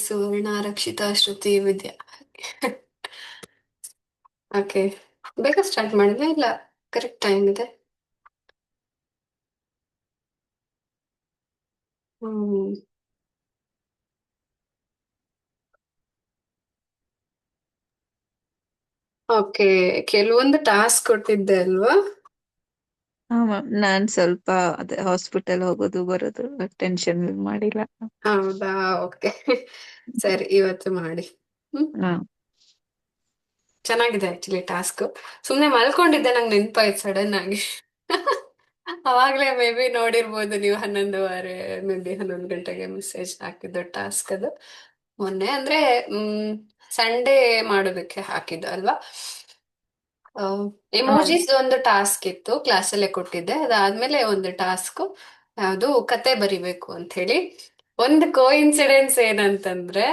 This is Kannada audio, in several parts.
ಸುವರ್ಣ, ರಕ್ಷಿತಾ, ಶ್ರುತಿ, ವಿದ್ಯಾ. ಓಕೆ, ಬೇಗ ಸ್ಟಾರ್ಟ್ ಮಾಡಿದ್ರೆ ಇಲ್ಲ ಕರೆಕ್ಟ್ ಟೈಮ್ ಇದೆ. ಹ್ಮ್. ಓಕೆ, ಕೆಲವೊಂದು ಟಾಸ್ಕ್ ಕೊಟ್ಟಿದ್ದೆ ಅಲ್ವಾ? ಹಾ ಮ್ಯಾಮ್, ನಾನ್ ಸ್ವಲ್ಪ ಅದೇ ಹಾಸ್ಪಿಟಲ್ ಹೋಗೋದು ಬರೋದು ಟೆನ್ಷನ್ ಮಾಡಿಲ್ಲ. ಹೌದಾ? ಓಕೆ. ಸರಿ, ಇವತ್ತು ಮಾಡಿ. ಹ್ಮ್. ಹಾ. ಚೆನ್ನಾಗಿದೆ ಆಕ್ಚುಲಿ ಟಾಸ್ಕ್. ಸುಮ್ನೆ ಮಲ್ಕೊಂಡಿದ್ದೆ, ನಂಗೆ ನೆನ್ಪಾಯ್ತು ಸಡನ್ ಆಗಿ. ಅವಾಗ್ಲೇ ಮೇ ಬಿ ನೋಡಿರ್ಬೋದು ನೀವು, 11:15 ಮೇ ಬಿ 11 ಗಂಟೆಗೆ ಮೆಸೇಜ್ ಹಾಕಿದ್ದು ಟಾಸ್ಕ್ ಅದು. ಮೊನ್ನೆ ಅಂದ್ರೆ ಸಂಡೇ ಮಾಡೋದಕ್ಕೆ ಹಾಕಿದ್ದು ಅಲ್ವಾ? ಹಾ. ಎಮೋಜಿಸ್ ಒಂದು ಟಾಸ್ಕ್ ಇತ್ತು, ಕ್ಲಾಸಲ್ಲೇ ಕೊಟ್ಟಿದ್ದೆ. ಅದಾದ್ಮೇಲೆ ಒಂದು ಟಾಸ್ಕ್ ಯಾವುದು ಕತೆ ಬರಿಬೇಕು ಅಂತ ಹೇಳಿ. ಒಂದು ಕೋಇನ್ಸಿಡೆನ್ಸ್ ಏನಂತಂದ್ರೆ,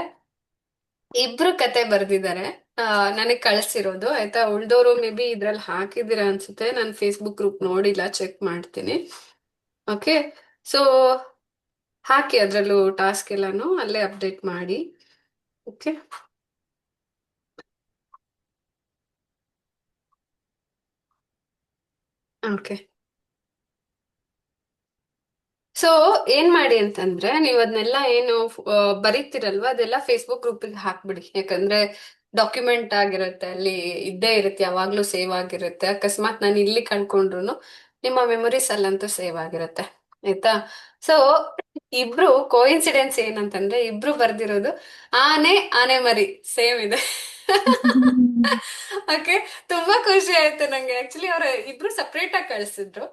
ಇಬ್ರು ಕತೆ ಬರ್ದಿದ್ದಾರೆ. ನನಗೆ ಕಳ್ಸಿರೋದು ಆಯ್ತಾ. ಉಳ್ದೋರು ಮೇ ಬಿ ಇದ್ರಲ್ಲಿ ಹಾಕಿದ್ದೀರಾ ಅನ್ಸುತ್ತೆ, ನಾನು ಫೇಸ್ಬುಕ್ ಗ್ರೂಪ್ ನೋಡಿಲ್ಲ, ಚೆಕ್ ಮಾಡ್ತೀನಿ. ಓಕೆ, ಸೊ ಹಾಕಿ ಅದ್ರಲ್ಲೂ ಟಾಸ್ಕ್ ಎಲ್ಲಾನು ಅಲ್ಲೇ ಅಪ್ಡೇಟ್ ಮಾಡಿ. ಓಕೆ. ಓಕೆ, ಸೊ ಏನ್ ಮಾಡಿ ಅಂತಂದ್ರೆ, ನೀವು ಅದನ್ನೆಲ್ಲ ಏನು ಬರೀತಿರಲ್ವಾ, ಅದೆಲ್ಲ ಫೇಸ್ಬುಕ್ ಗ್ರೂಪಿಗೆ ಹಾಕ್ಬಿಡಿ. ಯಾಕಂದ್ರೆ ಡಾಕ್ಯುಮೆಂಟ್ ಆಗಿರುತ್ತೆ, ಅಲ್ಲಿ ಇದ್ದೇ ಇರುತ್ತೆ, ಯಾವಾಗ್ಲೂ ಸೇವ್ ಆಗಿರುತ್ತೆ. ಅಕಸ್ಮಾತ್ ನಾನು ಇಲ್ಲಿ ಕಳ್ಕೊಂಡ್ರು ನಿಮ್ಮ ಮೆಮೊರೀಸ್ ಅಲ್ಲಂತೂ ಸೇವ್ ಆಗಿರುತ್ತೆ. ಆಯ್ತಾ? ಸೊ ಇಬ್ರು ಕೋಇನ್ಸಿಡೆನ್ಸ್ ಏನಂತಂದ್ರೆ, ಇಬ್ರು ಬರ್ದಿರೋದು ಆನೆ ಆನೆ ಮರಿ ಸೇಮ್ ಇದೆ. ಓಕೆ, ತುಂಬಾ ಖುಷಿ ಆಯ್ತು ನಂಗೆ. ಆಕ್ಚುಲಿ ಅವ್ರ ಇಬ್ರು ಸಪ್ರೇಟ್ ಆಗಿ ಕಳ್ಸಿದ್ರು.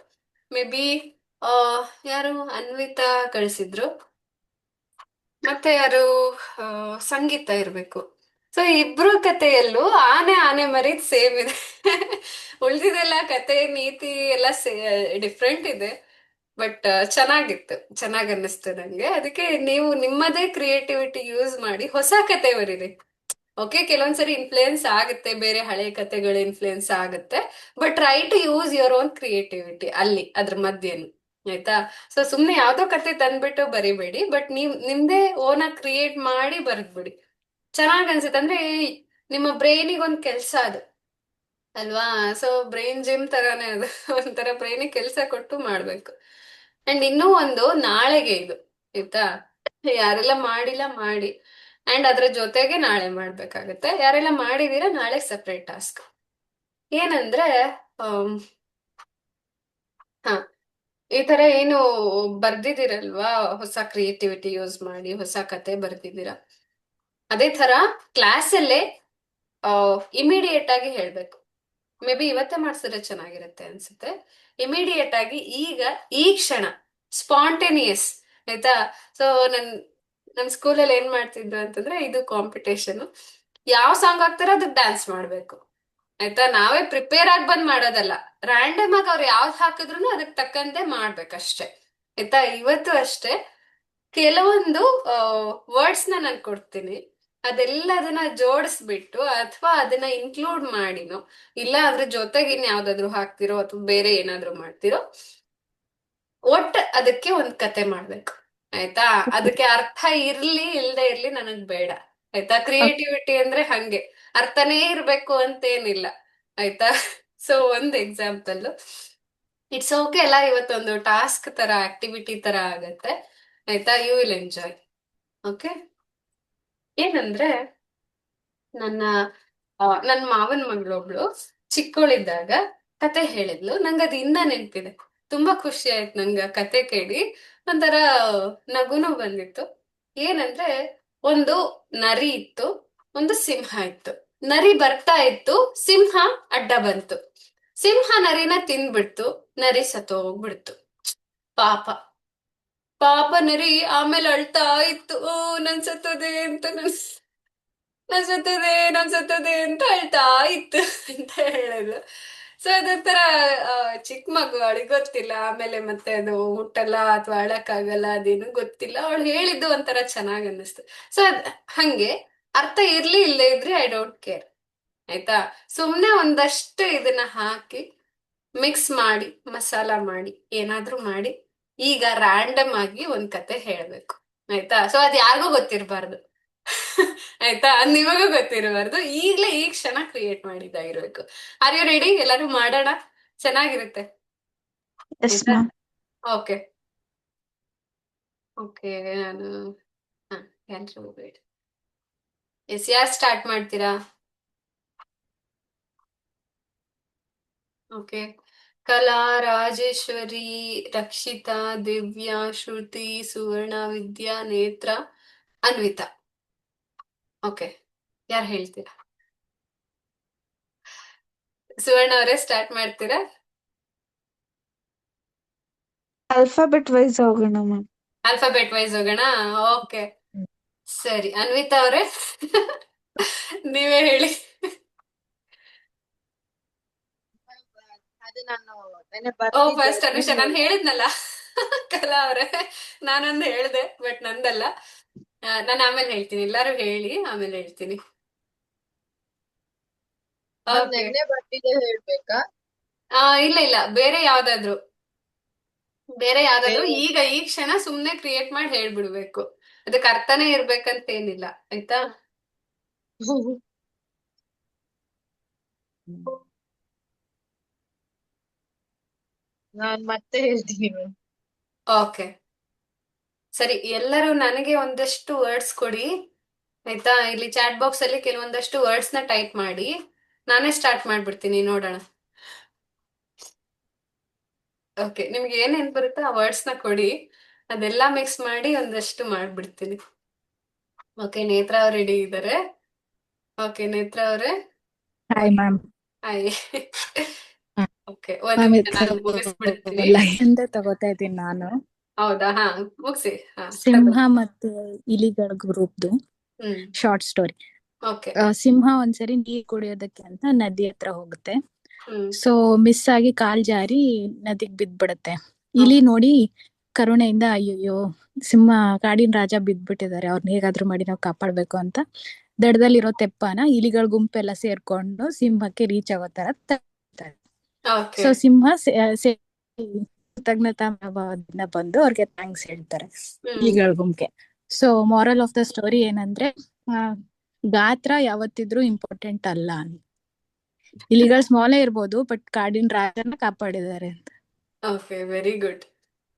ಮೇ ಬಿ ಆ ಯಾರು ಅನ್ವಿತಾ ಕಳಿಸಿದ್ರು, ಮತ್ತೆ ಯಾರು ಆ, ಸಂಗೀತ ಇರ್ಬೇಕು. ಸೊ ಇಬ್ರು ಕಥೆಯಲ್ಲೂ ಆನೆ ಆನೆ ಮರಿದ್ ಸೇಮ್ ಇದೆ. ಉಳ್ದಿದೆಲ್ಲ ಕತೆ ನೀತಿ ಎಲ್ಲ ಡಿಫ್ರೆಂಟ್ ಇದೆ. ಬಟ್ ಚೆನ್ನಾಗಿತ್ತು, ಚೆನ್ನಾಗ್ ಅನ್ನಿಸ್ತು ನಂಗೆ. ಅದಕ್ಕೆ ನೀವು ನಿಮ್ಮದೇ ಕ್ರಿಯೇಟಿವಿಟಿ ಯೂಸ್ ಮಾಡಿ ಹೊಸ ಕತೆ ಬರೀರಿ. ಓಕೆ, ಕೆಲವೊಂದ್ಸರಿ ಇನ್ಫ್ಲೂಯೆನ್ಸ್ ಆಗುತ್ತೆ, ಬೇರೆ ಹಳೆ ಕತೆಗಳ ಇನ್ಫ್ಲೂಯೆನ್ಸ್ ಆಗುತ್ತೆ. But try to use your own creativity ಅಲ್ಲಿ ಅದ್ರ ಮಧ್ಯೆನು. ಆಯ್ತಾ? ಸೊ ಸುಮ್ನೆ ಯಾವ್ದೋ ಕತೆ ತಂದ್ಬಿಟ್ಟು ಬರಿಬೇಡಿ, ಬಟ್ ನೀವ್ ನಿಮ್ದೇ ಓನ ಕ್ರಿಯೇಟ್ ಮಾಡಿ ಬರ್ದ್ಬಿಡಿ. ಚೆನ್ನಾಗ್ ಅನ್ಸುತ್ತೆ. ಅಂದ್ರೆ ನಿಮ್ಮ ಬ್ರೈನಿಗೆ ಒಂದ್ ಕೆಲ್ಸ ಅದು ಅಲ್ವಾ? ಸೊ ಬ್ರೈನ್ ಜಿಮ್ ತರಾನೇ ಅದು. ಒಂಥರ ಬ್ರೈನಿಗೆ ಕೆಲ್ಸ ಕೊಟ್ಟು ಮಾಡ್ಬೇಕು. ಅಂಡ್ ಇನ್ನೂ ಒಂದು ನಾಳೆಗೆ ಇದು, ಆಯ್ತಾ? ಯಾರೆಲ್ಲ ಮಾಡಿಲ್ಲ ಮಾಡಿ. ಅಂಡ್ ಅದ್ರ ಜೊತೆಗೆ ನಾಳೆ ಮಾಡ್ಬೇಕಾಗತ್ತೆ. ಯಾರೆಲ್ಲ ಮಾಡಿದೀರಾ ನಾಳೆ ಸಪ್ರೇಟ್ ಟಾಸ್ಕ್ ಏನಂದ್ರೆ, ಆಮ್, ಹಾ, ಈ ತರ ಏನು ಬರ್ದಿದ್ದೀರಲ್ವಾ, ಹೊಸ ಕ್ರಿಯೇಟಿವಿಟಿ ಯೂಸ್ ಮಾಡಿ ಹೊಸ ಕತೆ ಬರ್ದಿದ್ದೀರಾ, ಅದೇ ತರ ಕ್ಲಾಸಲ್ಲೇ ಇಮಿಡಿಯೇಟ್ ಆಗಿ ಹೇಳ್ಬೇಕು. ಮೇ ಬಿ ಇವತ್ತೇ ಮಾಡ್ಸಿದ್ರೆ ಚೆನ್ನಾಗಿರುತ್ತೆ ಅನ್ಸುತ್ತೆ. ಇಮಿಡಿಯೇಟ್ ಆಗಿ ಈಗ, ಈ ಕ್ಷಣ, ಸ್ಪಾಂಟೇನಿಯಸ್. ಆಯ್ತಾ? ಸೊ ನನ್ ನಮ್ ಸ್ಕೂಲಲ್ಲಿ ಏನ್ ಮಾಡ್ತಿದ್ರು ಅಂತಂದ್ರೆ, ಇದು ಕಾಂಪಿಟೇಷನ್. ಯಾವ ಸಾಂಗ್ ಹಾಕ್ತಾರೋ ಅದಕ್ಕೆ ಡ್ಯಾನ್ಸ್ ಮಾಡ್ಬೇಕು. ಆಯ್ತಾ? ನಾವೇ ಪ್ರಿಪೇರ್ ಆಗಿ ಬಂದ್ ಮಾಡೋದಲ್ಲ, ರ್ಯಾಂಡಮ್ ಆಗಿ ಅವ್ರು ಯಾವ್ದು ಹಾಕಿದ್ರು ಅದಕ್ಕೆ ತಕ್ಕಂತೆ ಮಾಡ್ಬೇಕಷ್ಟೇ. ಆಯ್ತಾ? ಇವತ್ತು ಅಷ್ಟೇ ಕೆಲವೊಂದು ವರ್ಡ್ಸ್ ನಾನು ಕೊಡ್ತೀನಿ, ಅದೆಲ್ಲದನ್ನ ಜೋಡಿಸ್ಬಿಟ್ಟು ಅಥವಾ ಅದನ್ನ ಇನ್ಕ್ಲೂಡ್ ಮಾಡಿನೋ, ಇಲ್ಲ ಅದ್ರ ಜೊತೆಗೆ ಇನ್ ಯಾವ್ದಾದ್ರು ಹಾಕ್ತಿರೋ ಅಥವಾ ಬೇರೆ ಏನಾದ್ರು ಮಾಡ್ತಿರೋ, ಒಟ್ ಅದಕ್ಕೆ ಒಂದ್ ಕತೆ ಮಾಡ್ಬೇಕು. ಆಯ್ತಾ? ಅದಕ್ಕೆ ಅರ್ಥ ಇರ್ಲಿ ಇಲ್ದೇ ಇರ್ಲಿ ನನಗ್ ಬೇಡ. ಆಯ್ತಾ? ಕ್ರಿಯೇಟಿವಿಟಿ ಅಂದ್ರೆ ಹಂಗೆ, ಅರ್ಥನೇ ಇರ್ಬೇಕು ಅಂತೇನಿಲ್ಲ. ಆಯ್ತಾ? ಸೊ ಒಂದ್ ಎಕ್ಸಾಂಪಲ್, ಇಟ್ಸ್ ಓಕೆ ಅಲ್ಲ, ಇವತ್ತೊಂದು ಟಾಸ್ಕ್ ತರ ಆಕ್ಟಿವಿಟಿ ತರ ಆಗತ್ತೆ. ಆಯ್ತಾ? You will enjoy. ಓಕೆ. ಏನಂದ್ರೆ, ನನ್ನ ನನ್ನ ಮಾವನ್ ಮಗಳೊಬ್ಳು ಚಿಕ್ಕವಳಿದ್ದಾಗ ಕತೆ ಹೇಳಿದ್ಲು. ನಂಗೆ ಅದು ಇನ್ನ ನೆನ್ಪಿದೆ. ತುಂಬಾ ಖುಷಿ ಆಯ್ತು ನಂಗೆ ಆ ಕತೆ ಕೇಳಿ. ಒಂಥರ ನಗುನು ಬಂದಿತ್ತು. ಏನಂದ್ರೆ, ಒಂದು ನರಿ ಇತ್ತು, ಒಂದು ಸಿಂಹ ಇತ್ತು. ನರಿ ಬರ್ತಾ ಇತ್ತು, ಸಿಂಹ ಅಡ್ಡ ಬಂತು. ಸಿಂಹ ನರಿನ ತಿಂದ್ಬಿಡ್ತು, ನರಿ ಸತ್ತೋಗ್ಬಿಡ್ತು. ಪಾಪ, ಪಾಪ ನರಿ ಆಮೇಲೆ ಅಳ್ತಾ ಇತ್ತು. ಓ, ನನ್ ಸತ್ತದೆ ಅಂತ, ನನ್ ಸತ್ತದೆ ಅಂತ ಅಳ್ತಾ ಇತ್ತು ಅಂತ ಹೇಳೋದು. ಸೊ ಅದೊಂಥರ ಚಿಕ್ಕ ಮಗು, ಅವಳಿಗೆ ಗೊತ್ತಿಲ್ಲ. ಆಮೇಲೆ ಮತ್ತೆ ಅದು ಹುಟ್ಟಲ್ಲ ಅಥವಾ ಅಳಕ್ಕಾಗಲ್ಲ, ಅದೇನು ಗೊತ್ತಿಲ್ಲ. ಅವಳು ಹೇಳಿದ್ದು ಒಂಥರ ಚೆನ್ನಾಗ್ ಅನ್ನಿಸ್ತು. ಸೊ ಹಂಗೆ ಅರ್ಥ ಇರ್ಲಿ ಇಲ್ಲೇ ಇದ್ರಿ ಐ ಡೋಂಟ್ ಕೇರ್. ಆಯ್ತಾ? ಸುಮ್ನೆ ಒಂದಷ್ಟು ಇದನ್ನ ಹಾಕಿ ಮಿಕ್ಸ್ ಮಾಡಿ, ಮಸಾಲ ಮಾಡಿ, ಏನಾದ್ರೂ ಮಾಡಿ ಈಗ ರ್ಯಾಂಡಮ್ ಆಗಿ ಒಂದ್ ಕತೆ ಹೇಳ್ಬೇಕು. ಆಯ್ತಾ? ಸೊ ಅದ್ ಯಾರಿಗೂ ಗೊತ್ತಿರಬಾರ್ದು. ಆಯ್ತಾ, ಅದ್ ನಿಮಗೂ ಗೊತ್ತಿರಬಾರ್ದು, ಈಗ್ಲೇ ಈ ಕ್ಷಣ ಕ್ರಿಯೇಟ್ ಮಾಡಿದ್ದಾಗಿರ್ಬೇಕು. Are you ready? ಎಲ್ಲರೂ ಮಾಡೋಣ, ಚೆನ್ನಾಗಿರುತ್ತೆ. ಎಸ್ ಆಯ್ತಾ? ಮ್ಯಾಮ್. ಓಕೆ. ಓಕೆ, ನಾನು ಹಾ ಯಾರು ಬೇಡ. ಎಸ್, ಯಾರು ಸ್ಟಾರ್ಟ್ ಮಾಡ್ತೀರಾ? ಓಕೆ. ಕಲಾ, ರಾಜೇಶ್ವರಿ, ರಕ್ಷಿತಾ, ದಿವ್ಯಾ, ಶ್ರುತಿ, ಸುವರ್ಣ, ವಿದ್ಯಾ, ನೇತ್ರ, ಅನ್ವಿತಾ. ಓಕೆ, ಯಾರು ಹೇಳ್ತೀರಾ? ಸುವರ್ಣ ಅವರೇ ಸ್ಟಾರ್ಟ್ ಮಾಡ್ತೀರಾ? ಆಲ್ಫಾಬೆಟ್ ವೈಸ್ ಹೋಗೋಣ ಮ್ಯಾಮ್. ಆಲ್ಫಾಬೆಟ್ ವೈಸ್ ಹೋಗೋಣ. ಓಕೆ, ಸರಿ. ಅನ್ವಿತಾ ಅವರೇ, ನೀವೇ ಹೇಳಿ. ಅದು ನಾನು ನೆನ್ನೆ ಓ, ಬರ್ದಿದ್ದೆ ಫಸ್ಟ್ ಅದನ್ನೇ ಅನುಷಾ, ನಾನು ಹೇಳ್ದೆ. ಹೇಳಿದ್ನಲ್ಲ. ಕಲಾ ಅವರೇ, ನಾನೊಂದು ಹೇಳ್ದೆ ಬಟ್ ನಂದಲ್ಲ. ನಾನು ಆಮೇಲೆ ಹೇಳ್ತೀನಿ, ಎಲ್ಲರೂ ಹೇಳಿ ಆಮೇಲೆ ಹೇಳ್ತೀನಿ. ನಾನ್ ಓಕೆ. ನೆನ್ನೆ ಬರ್ದಿದ್ದೆ ಹೇಳ್ಬೇಕಾ? ಇಲ್ಲ ಇಲ್ಲ, ಬೇರೆ ಯಾವ್ದಾದ್ರು, ಬೇರೆ ಯಾವ್ದಾದ್ರು ಬೇರೆ ಈಗ ಈ ಕ್ಷಣ ಸುಮ್ನೆ ಕ್ರಿಯೇಟ್ ಮಾಡಿ ಹೇಳ್ಬಿಡ್ಬೇಕು. ಅದಕ್ಕೆ ಅರ್ಥನೇ ಇರ್ಬೇಕಂತ ಏನಿಲ್ಲ, ಆಯ್ತಾ? ನಾನ್ ಮತ್ತೆ ಹೇಳ್ತೀನಿ ma'am. ಓಕೆ, ಸರಿ. ಎಲ್ಲರೂ ನನಗೆ ಒಂದಷ್ಟು ವರ್ಡ್ಸ್ ಕೊಡಿ, ಆಯ್ತಾ? ಇಲ್ಲಿ ಚಾಟ್ ಬಾಕ್ಸ್ ಅಲ್ಲಿ ಕೆಲವೊಂದಷ್ಟು ವರ್ಡ್ಸ್ ನ ಟೈಪ್ ಮಾಡಿ, ನಾನೇ ಸ್ಟಾರ್ಟ್ ಮಾಡ್ಬಿಡ್ತೀನಿ, ನೋಡೋಣ. ಓಕೆ, ನಿಮ್ಗೆ ಏನೇನ್ ಬರುತ್ತೋ ಆ ವರ್ಡ್ಸ್ ನ ಕೊಡಿ, ಅದೆಲ್ಲ ಮಿಕ್ಸ್ ಮಾಡಿ ಒಂದಷ್ಟು ಮಾಡ್ಬಿಡ್ತೀನಿ. ಓಕೆ, ನೇತ್ರ ಅವ್ರು ರೆಡಿ ಇದ್ದಾರೆ. ಓಕೆ, ನೇತ್ರ ಅವರೇ. Hi ma'am. ಹಾಯ್. ಓಕೆ, ಒಂದು ಮ್ಯಾಮ್ ನಿಮಿಷ ಇದು ನಾನು ಮುಗಿಸ್ಬಿಡ್ತೀನಿ. ಲೈನ್ ತಗೋತಾ ಇದ್ದೀನಿ ನಾನು. ಹೌದಾ? ಹಾ, ಮುಗಿಸಿ. ಹಾ, ಸಿಂಹ ತಗೋ. ಮತ್ತೆ ಇಲಿಗಳ ಗ್ರೂಪ್ದು ಹ್ಮ್. Short story. ಓಕೆ. ಸಿಂಹ ಒಂದ್ಸರಿ ನೀರ್ ಕುಡಿಯೋದಕ್ಕೆ ಅಂತ ನದಿ ಹತ್ರ ಹೋಗುತ್ತೆ. ಹ್ಮ್. ಸೊ ಮಿಸ್ ಆಗಿ ಕಾಲ್ ಜಾರಿ ನದಿಗ್ ಬಿದ್ಬಿಡತ್ತೆ. ಇಲಿ ಓಕೆ. ನೋಡಿ ಕರುಣೆಯಿಂದ ಅಯ್ಯಯ್ಯೋ ಸಿಂಹ ಕಾಡಿನ ರಾಜ ಬಿದ್ಬಿಟ್ಟಿದ್ದಾರೆ, ಅವ್ರನ್ನ ಹೇಗಾದ್ರೂ ಮಾಡಿ ನಾವು ಕಾಪಾಡ್ಬೇಕು ಅಂತ ದಡದಲ್ಲಿರೋ ತೆಪ್ಪನ ಇಲಿಗಳ ಗುಂಪೆಲ್ಲ ಸೇರ್ಕೊಂಡು ಸಿಂಹಕ್ಕೆ ರೀಚ್ ಆಗೋ ತರ ತರ್ತಾರೆ. ಓಕೆ. ಸೊ ಸಿಂಹ ಕೃತಜ್ಞತಾ ಭಾವದಿಂದ ಬಂದು ಅವ್ರಿಗೆ ಥ್ಯಾಂಕ್ಸ್ ಹೇಳ್ತಾರೆ ಹ್ಮ್. ಇಲಿಗಳ ಗುಂಪಿಗೆ. So moral of the story ಏನಂದ್ರೆ, ಆ, ಗಾತ್ರ ಯಾವತ್ತಿದ್ರೂ ಇಂಪಾರ್ಟೆಂಟ್ ಅಲ್ಲ. ಇಲಿಗಳು ಸ್ಮಾಲೇ ಇರ್ಬೋದು ಬಟ್ ಕಾಡಿನ ರಾಜನ ಕಾಪಾಡಿದ್ದಾರೆ ಅಂತ. Okay, very good.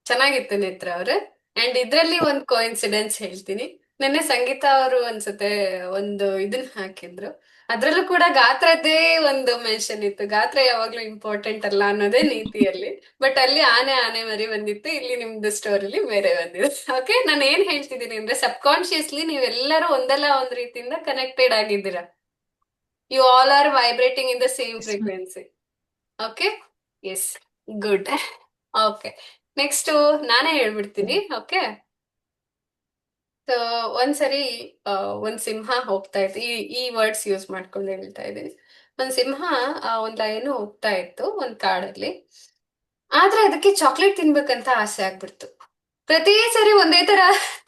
ಚೆನ್ನಾಗಿತ್ತು ನೇತ್ರ ಅವ್ರೆ. ಅಂಡ್ ಇದ್ರಲ್ಲಿ ಒಂದು ಕೋಇನ್ಸಿಡೆನ್ಸ್ ಹೇಳ್ತೀನಿ. ನಿನ್ನೆ ಸಂಗೀತ ಅವರು ಅನ್ಸುತ್ತೆ ಒಂದು ಇದನ್ನ ಹಾಕಿದ್ರು, ಅದ್ರಲ್ಲೂ ಕೂಡ ಗಾತ್ರದ್ದೇ ಒಂದು ಮೆನ್ಷನ್ ಇತ್ತು. ಗಾತ್ರ ಯಾವಾಗ್ಲೂ ಇಂಪಾರ್ಟೆಂಟ್ ಅಲ್ಲ ಅನ್ನೋದೇ ನೀತಿಯಲ್ಲಿ. ಬಟ್ ಅಲ್ಲಿ ಆನೆ ಆನೆ ಮರಿ ಬಂದಿತ್ತು, ಇಲ್ಲಿ ನಿಮ್ದು ಸ್ಟೋರಿಲಿ ಬೇರೆ ಬಂದಿದೆ. ಓಕೆ, ನಾನು ಏನ್ ಹೇಳ್ತಿದ್ದೀನಿ ಅಂದ್ರೆ, ಸಬ್ ಕಾನ್ಶಿಯಸ್ಲಿ ನೀವೆಲ್ಲರೂ ಒಂದಲ್ಲ ಒಂದ್ ರೀತಿಯಿಂದ ಕನೆಕ್ಟೆಡ್ ಆಗಿದ್ದೀರಾ. You all are vibrating in the same frequency. Okay. Yes, good. Okay, next ನಾನೇ ಹೇಳ್ಬಿಡ್ತೀನಿ. ಓಕೆ. ಸೊ ಒಂದ್ಸರಿ ಒಂದ್ ಸಿಂಹ ಹೋಗ್ತಾ ಇತ್ತು. ಈ ವರ್ಡ್ಸ್ ಯೂಸ್ ಮಾಡ್ಕೊಂಡು ಹೇಳ್ತಾ ಇದ್ದೀನಿ. ಒಂದ್ ಸಿಂಹ ಒಂದ್ ಲೈನು ಹೋಗ್ತಾ ಇತ್ತು ಒಂದ್ ಕಾಡಲ್ಲಿ. ಆದ್ರೆ ಅದಕ್ಕೆ ಚಾಕ್ಲೇಟ್ ತಿನ್ಬೇಕಂತ ಆಸೆ ಆಗ್ಬಿಡ್ತು. ಪ್ರತಿ ಸರಿ ಒಂದೇ ತರ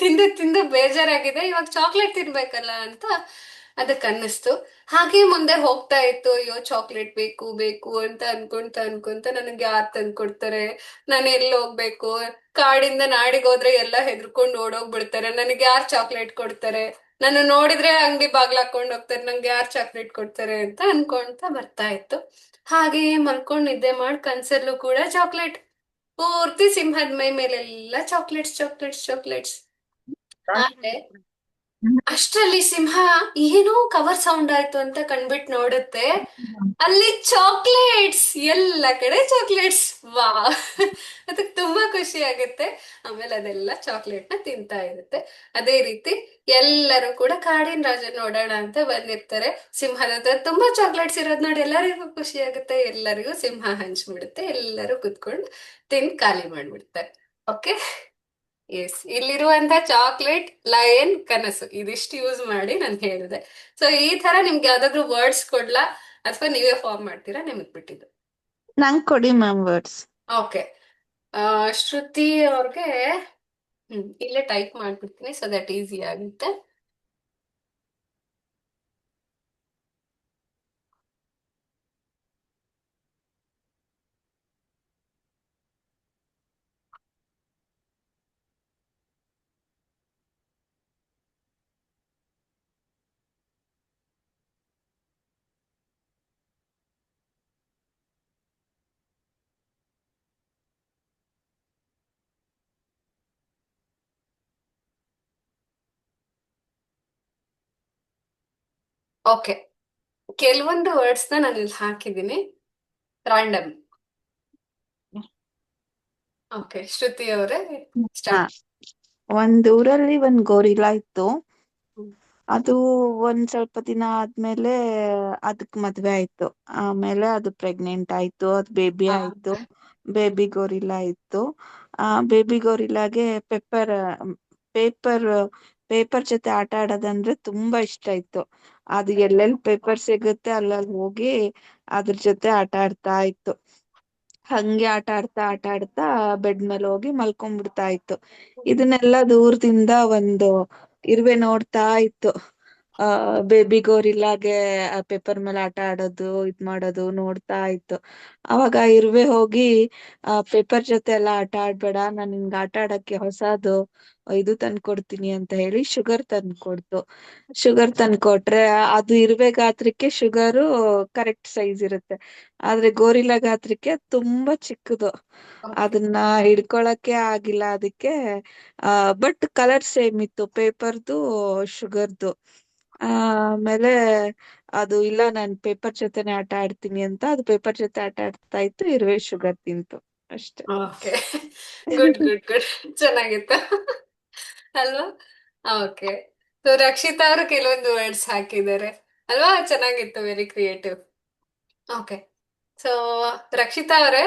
ತಿಂದು ತಿಂದು ಬೇಜಾರಾಗಿದೆ, ಇವಾಗ ಚಾಕ್ಲೇಟ್ ತಿನ್ಬೇಕಲ್ಲ ಅಂತ ಅದಕ್ಕೆ ಅನ್ನಿಸ್ತು. ಹಾಗೆ ಮುಂದೆ ಹೋಗ್ತಾ ಇತ್ತು. ಅಯ್ಯೋ ಚಾಕ್ಲೇಟ್ ಬೇಕು ಬೇಕು ಅಂತ ಅನ್ಕೊಂತ ಅನ್ಕೊಂತ, ನನಗೆ ಯಾರು ತಂದ್ಕೊಡ್ತಾರೆ, ನಾನು ಎಲ್ಲಿ ಹೋಗ್ಬೇಕು, ಕಾಡಿಂದ ನಾಡಿಗೆ ಹೋದ್ರೆ ಎಲ್ಲ ಹೆದರ್ಕೊಂಡು ಓಡೋಗ್ಬಿಡ್ತಾರೆ, ನನಗೆ ಯಾರು ಚಾಕ್ಲೇಟ್ ಕೊಡ್ತಾರೆ, ನಾನು ನೋಡಿದ್ರೆ ಅಂಗಡಿ ಬಾಗ್ಲ ಹಾಕೊಂಡ್ ಹೋಗ್ತಾರೆ, ನಂಗೆ ಯಾರು ಚಾಕ್ಲೇಟ್ ಕೊಡ್ತಾರೆ ಅಂತ ಅನ್ಕೊಂತ ಬರ್ತಾ ಇತ್ತು. ಹಾಗೆ ಮಲ್ಕೊಂಡ್ ನಿದ್ದೆ ಮಾಡಿ ಕನ್ಸಲ್ಲೂ ಕೂಡ ಚಾಕ್ಲೇಟ್, ಪೂರ್ತಿ ಸಿಂಹದ ಮೈ ಮೇಲೆಲ್ಲ ಚಾಕ್ಲೇಟ್ಸ್ ಚಾಕ್ಲೇಟ್ಸ್ ಚಾಕ್ಲೇಟ್ಸ್. ಆದ್ರೆ ಅಷ್ಟ್ರಲ್ಲಿ ಸಿಂಹ ಏನೋ ಕವರ್ ಸೌಂಡ್ ಆಯ್ತು ಅಂತ ಕಣ್ಬಿಟ್ ನೋಡುತ್ತೆ, ಅಲ್ಲಿ ಚಾಕ್ಲೇಟ್ಸ್, ಎಲ್ಲ ಕಡೆ ಚಾಕ್ಲೇಟ್ಸ್. ವಾ, ಅದಕ್ಕೆ ತುಂಬಾ ಖುಷಿ ಆಗುತ್ತೆ. ಆಮೇಲೆ ಅದೆಲ್ಲ ಚಾಕ್ಲೇಟ್ ನ ತಿಂತಾ ಇರುತ್ತೆ. ಅದೇ ರೀತಿ ಎಲ್ಲರೂ ಕೂಡ ಕಾಡಿನ ರಾಜ ನೋಡೋಣ ಅಂತ ಬಂದಿರ್ತಾರೆ. ಸಿಂಹದ ಹತ್ರ ತುಂಬಾ ಚಾಕ್ಲೇಟ್ಸ್ ಇರೋದ್ ನೋಡಿ ಎಲ್ಲರಿಗೂ ಖುಷಿ ಆಗುತ್ತೆ. ಎಲ್ಲರಿಗೂ ಸಿಂಹ ಹಂಚ್ಬಿಡುತ್ತೆ, ಎಲ್ಲರೂ ಕುತ್ಕೊಂಡು ತಿಂದು ಖಾಲಿ ಮಾಡ್ಬಿಡ್ತಾರೆ. ಓಕೆ. ಎಸ್, ಇಲ್ಲಿರುವಂತ ಚಾಕ್ಲೇಟ್, ಲಯನ್, ಕನಸು, ಇದಿಷ್ಟು ಯೂಸ್ ಮಾಡಿ ನಾನು ಹೇಳಿದೆ. ಸೊ ಈ ತರ ನಿಮ್ಗೆ ಯಾವ್ದಾದ್ರು ವರ್ಡ್ಸ್ ಕೊಡ್ಲಾ, ಅಥವಾ ನೀವೇ ಫಾರ್ಮ್ ಮಾಡ್ತೀರಾ? ನಿಮಗ್ ಬಿಟ್ಟಿದ್ದು. ನಂಗೆ ಕೊಡಿ ಮ್ಯಾಮ್ ವರ್ಡ್ಸ್. ಓಕೆ. ಶ್ರುತಿ ಅವ್ರಿಗೆ ಇಲ್ಲೇ ಟೈಪ್ ಮಾಡ್ಬಿಡ್ತೀನಿ, ಸೊ ದಟ್ ಈಸಿ ಆಗುತ್ತೆ. ಓಕೆ, ಕೆಲವೊಂದು ವರ್ಡ್ಸ್ ನ ನಾನು ಇಲ್ಲಿ ಹಾಕಿದ್ದೀನಿ ರಾಂಡಮ್. ಓಕೆ, ಶ್ರುತಿ ಅವರೇ ಹಾ, ಸ್ಟಾರ್ಟ್. ಒಂದ್ ಊರಲ್ಲಿ ಒಂದ್ ಗೋರಿಲ್ಲಾ ಇತ್ತು. ಅದು ಒಂದ್ ಸ್ವಲ್ಪ ದಿನ ಆದ್ಮೇಲೆ ಅದಕ್ ಮದ್ವೆ ಆಯ್ತು. ಆಮೇಲೆ ಅದು ಪ್ರೆಗ್ನೆಂಟ್ ಆಯ್ತು, ಅದು ಬೇಬಿ ಆಯ್ತು. ಬೇಬಿ ಗೋರಿಲ್ಲಾ ಇತ್ತು. ಆ ಬೇಬಿ ಗೋರಿಲ್ಲಾಗೆ ಪೇಪರ್ ಪೇಪರ್ ಜೊತೆ ಆಟ ಆಡೋದಂದ್ರೆ ತುಂಬಾ ಇಷ್ಟ ಇತ್ತು. ಅದು ಎಲ್ಲೆಲ್ಲಿ ಪೇಪರ್ ಸಿಗುತ್ತೆ ಅಲ್ಲಲ್ಲಿ ಹೋಗಿ ಅದ್ರ ಜೊತೆ ಆಟ ಆಡ್ತಾ ಇತ್ತು. ಹಂಗೆ ಆಟ ಆಡ್ತಾ ಬೆಡ್ ಮೇಲೆ ಹೋಗಿ ಮಲ್ಕೊಂಡ್ಬಿಡ್ತಾ ಇತ್ತು. ಇದನ್ನೆಲ್ಲ ದೂರದಿಂದ ಒಂದು ಇರುವೆ ನೋಡ್ತಾ ಇತ್ತು. ಬೇಬಿ ಗೋರಿಲ್ಲಾಗೆ ಆ ಪೇಪರ್ ಮೇಲೆ ಆಟ ಆಡೋದು ಇದ್ ಮಾಡೋದು ನೋಡ್ತಾ ಇತ್ತು. ಅವಾಗ ಆ ಇರುವೆ ಹೋಗಿ ಆ ಪೇಪರ್ ಜೊತೆ ಎಲ್ಲ ಆಟ ಆಡ್ಬೇಡ, ನಾನ್ ನಿನ್ಗೆ ಆಟ ಆಡಕ್ಕೆ ಹೊಸದು ಇದು ತಂದ್ಕೊಡ್ತೀನಿ ಅಂತ ಹೇಳಿ ಶುಗರ್ ತಂದ್ಕೊಡ್ತು. ಶುಗರ್ ತಂದ್ಕೊಟ್ರೆ ಅದು ಇರುವೆ ಗಾತ್ರಕ್ಕೆ ಶುಗರು ಕರೆಕ್ಟ್ ಸೈಜ್ ಇರುತ್ತೆ. ಆದ್ರೆ ಗೋರಿಲ್ಲಾ ಗಾತ್ರಕ್ಕೆ ತುಂಬಾ ಚಿಕ್ಕದು. ಅದನ್ನ ಹಿಡ್ಕೊಳಕ್ಕೆ ಆಗಿಲ್ಲ ಅದಕ್ಕೆ. ಬಟ್ ಕಲರ್ ಸೇಮ್ ಇತ್ತು, ಪೇಪರ್ದು ಶುಗರ್ದು. ಆಮೇಲೆ ಅದು ಇಲ್ಲ ನಾನ್ ಪೇಪರ್ ಜೊತೆನೆ ಆಟ ಆಡ್ತೀನಿ ಅಂತ ಅದು ಪೇಪರ್ ಜೊತೆ ಆಟ ಆಡ್ತಾ ಇತ್ತು, ಇರುವೆ ಶುಗರ್ ತಿಂತು ಅಷ್ಟೇ. ಓಕೆ, ಗುಡ್ ಗುಡ್ ಗುಡ್, ಚೆನ್ನಾಗಿತ್ತು ಅಲ್ವಾ? ಓಕೆ, ಸೊ ರಕ್ಷಿತಾ ಅವರು ಕೆಲವೊಂದು ವರ್ಡ್ಸ್ ಹಾಕಿದ್ದಾರೆ ಅಲ್ವಾ, ಚೆನ್ನಾಗಿತ್ತು, very creative. Okay, so Rakshita ಅವರೇ,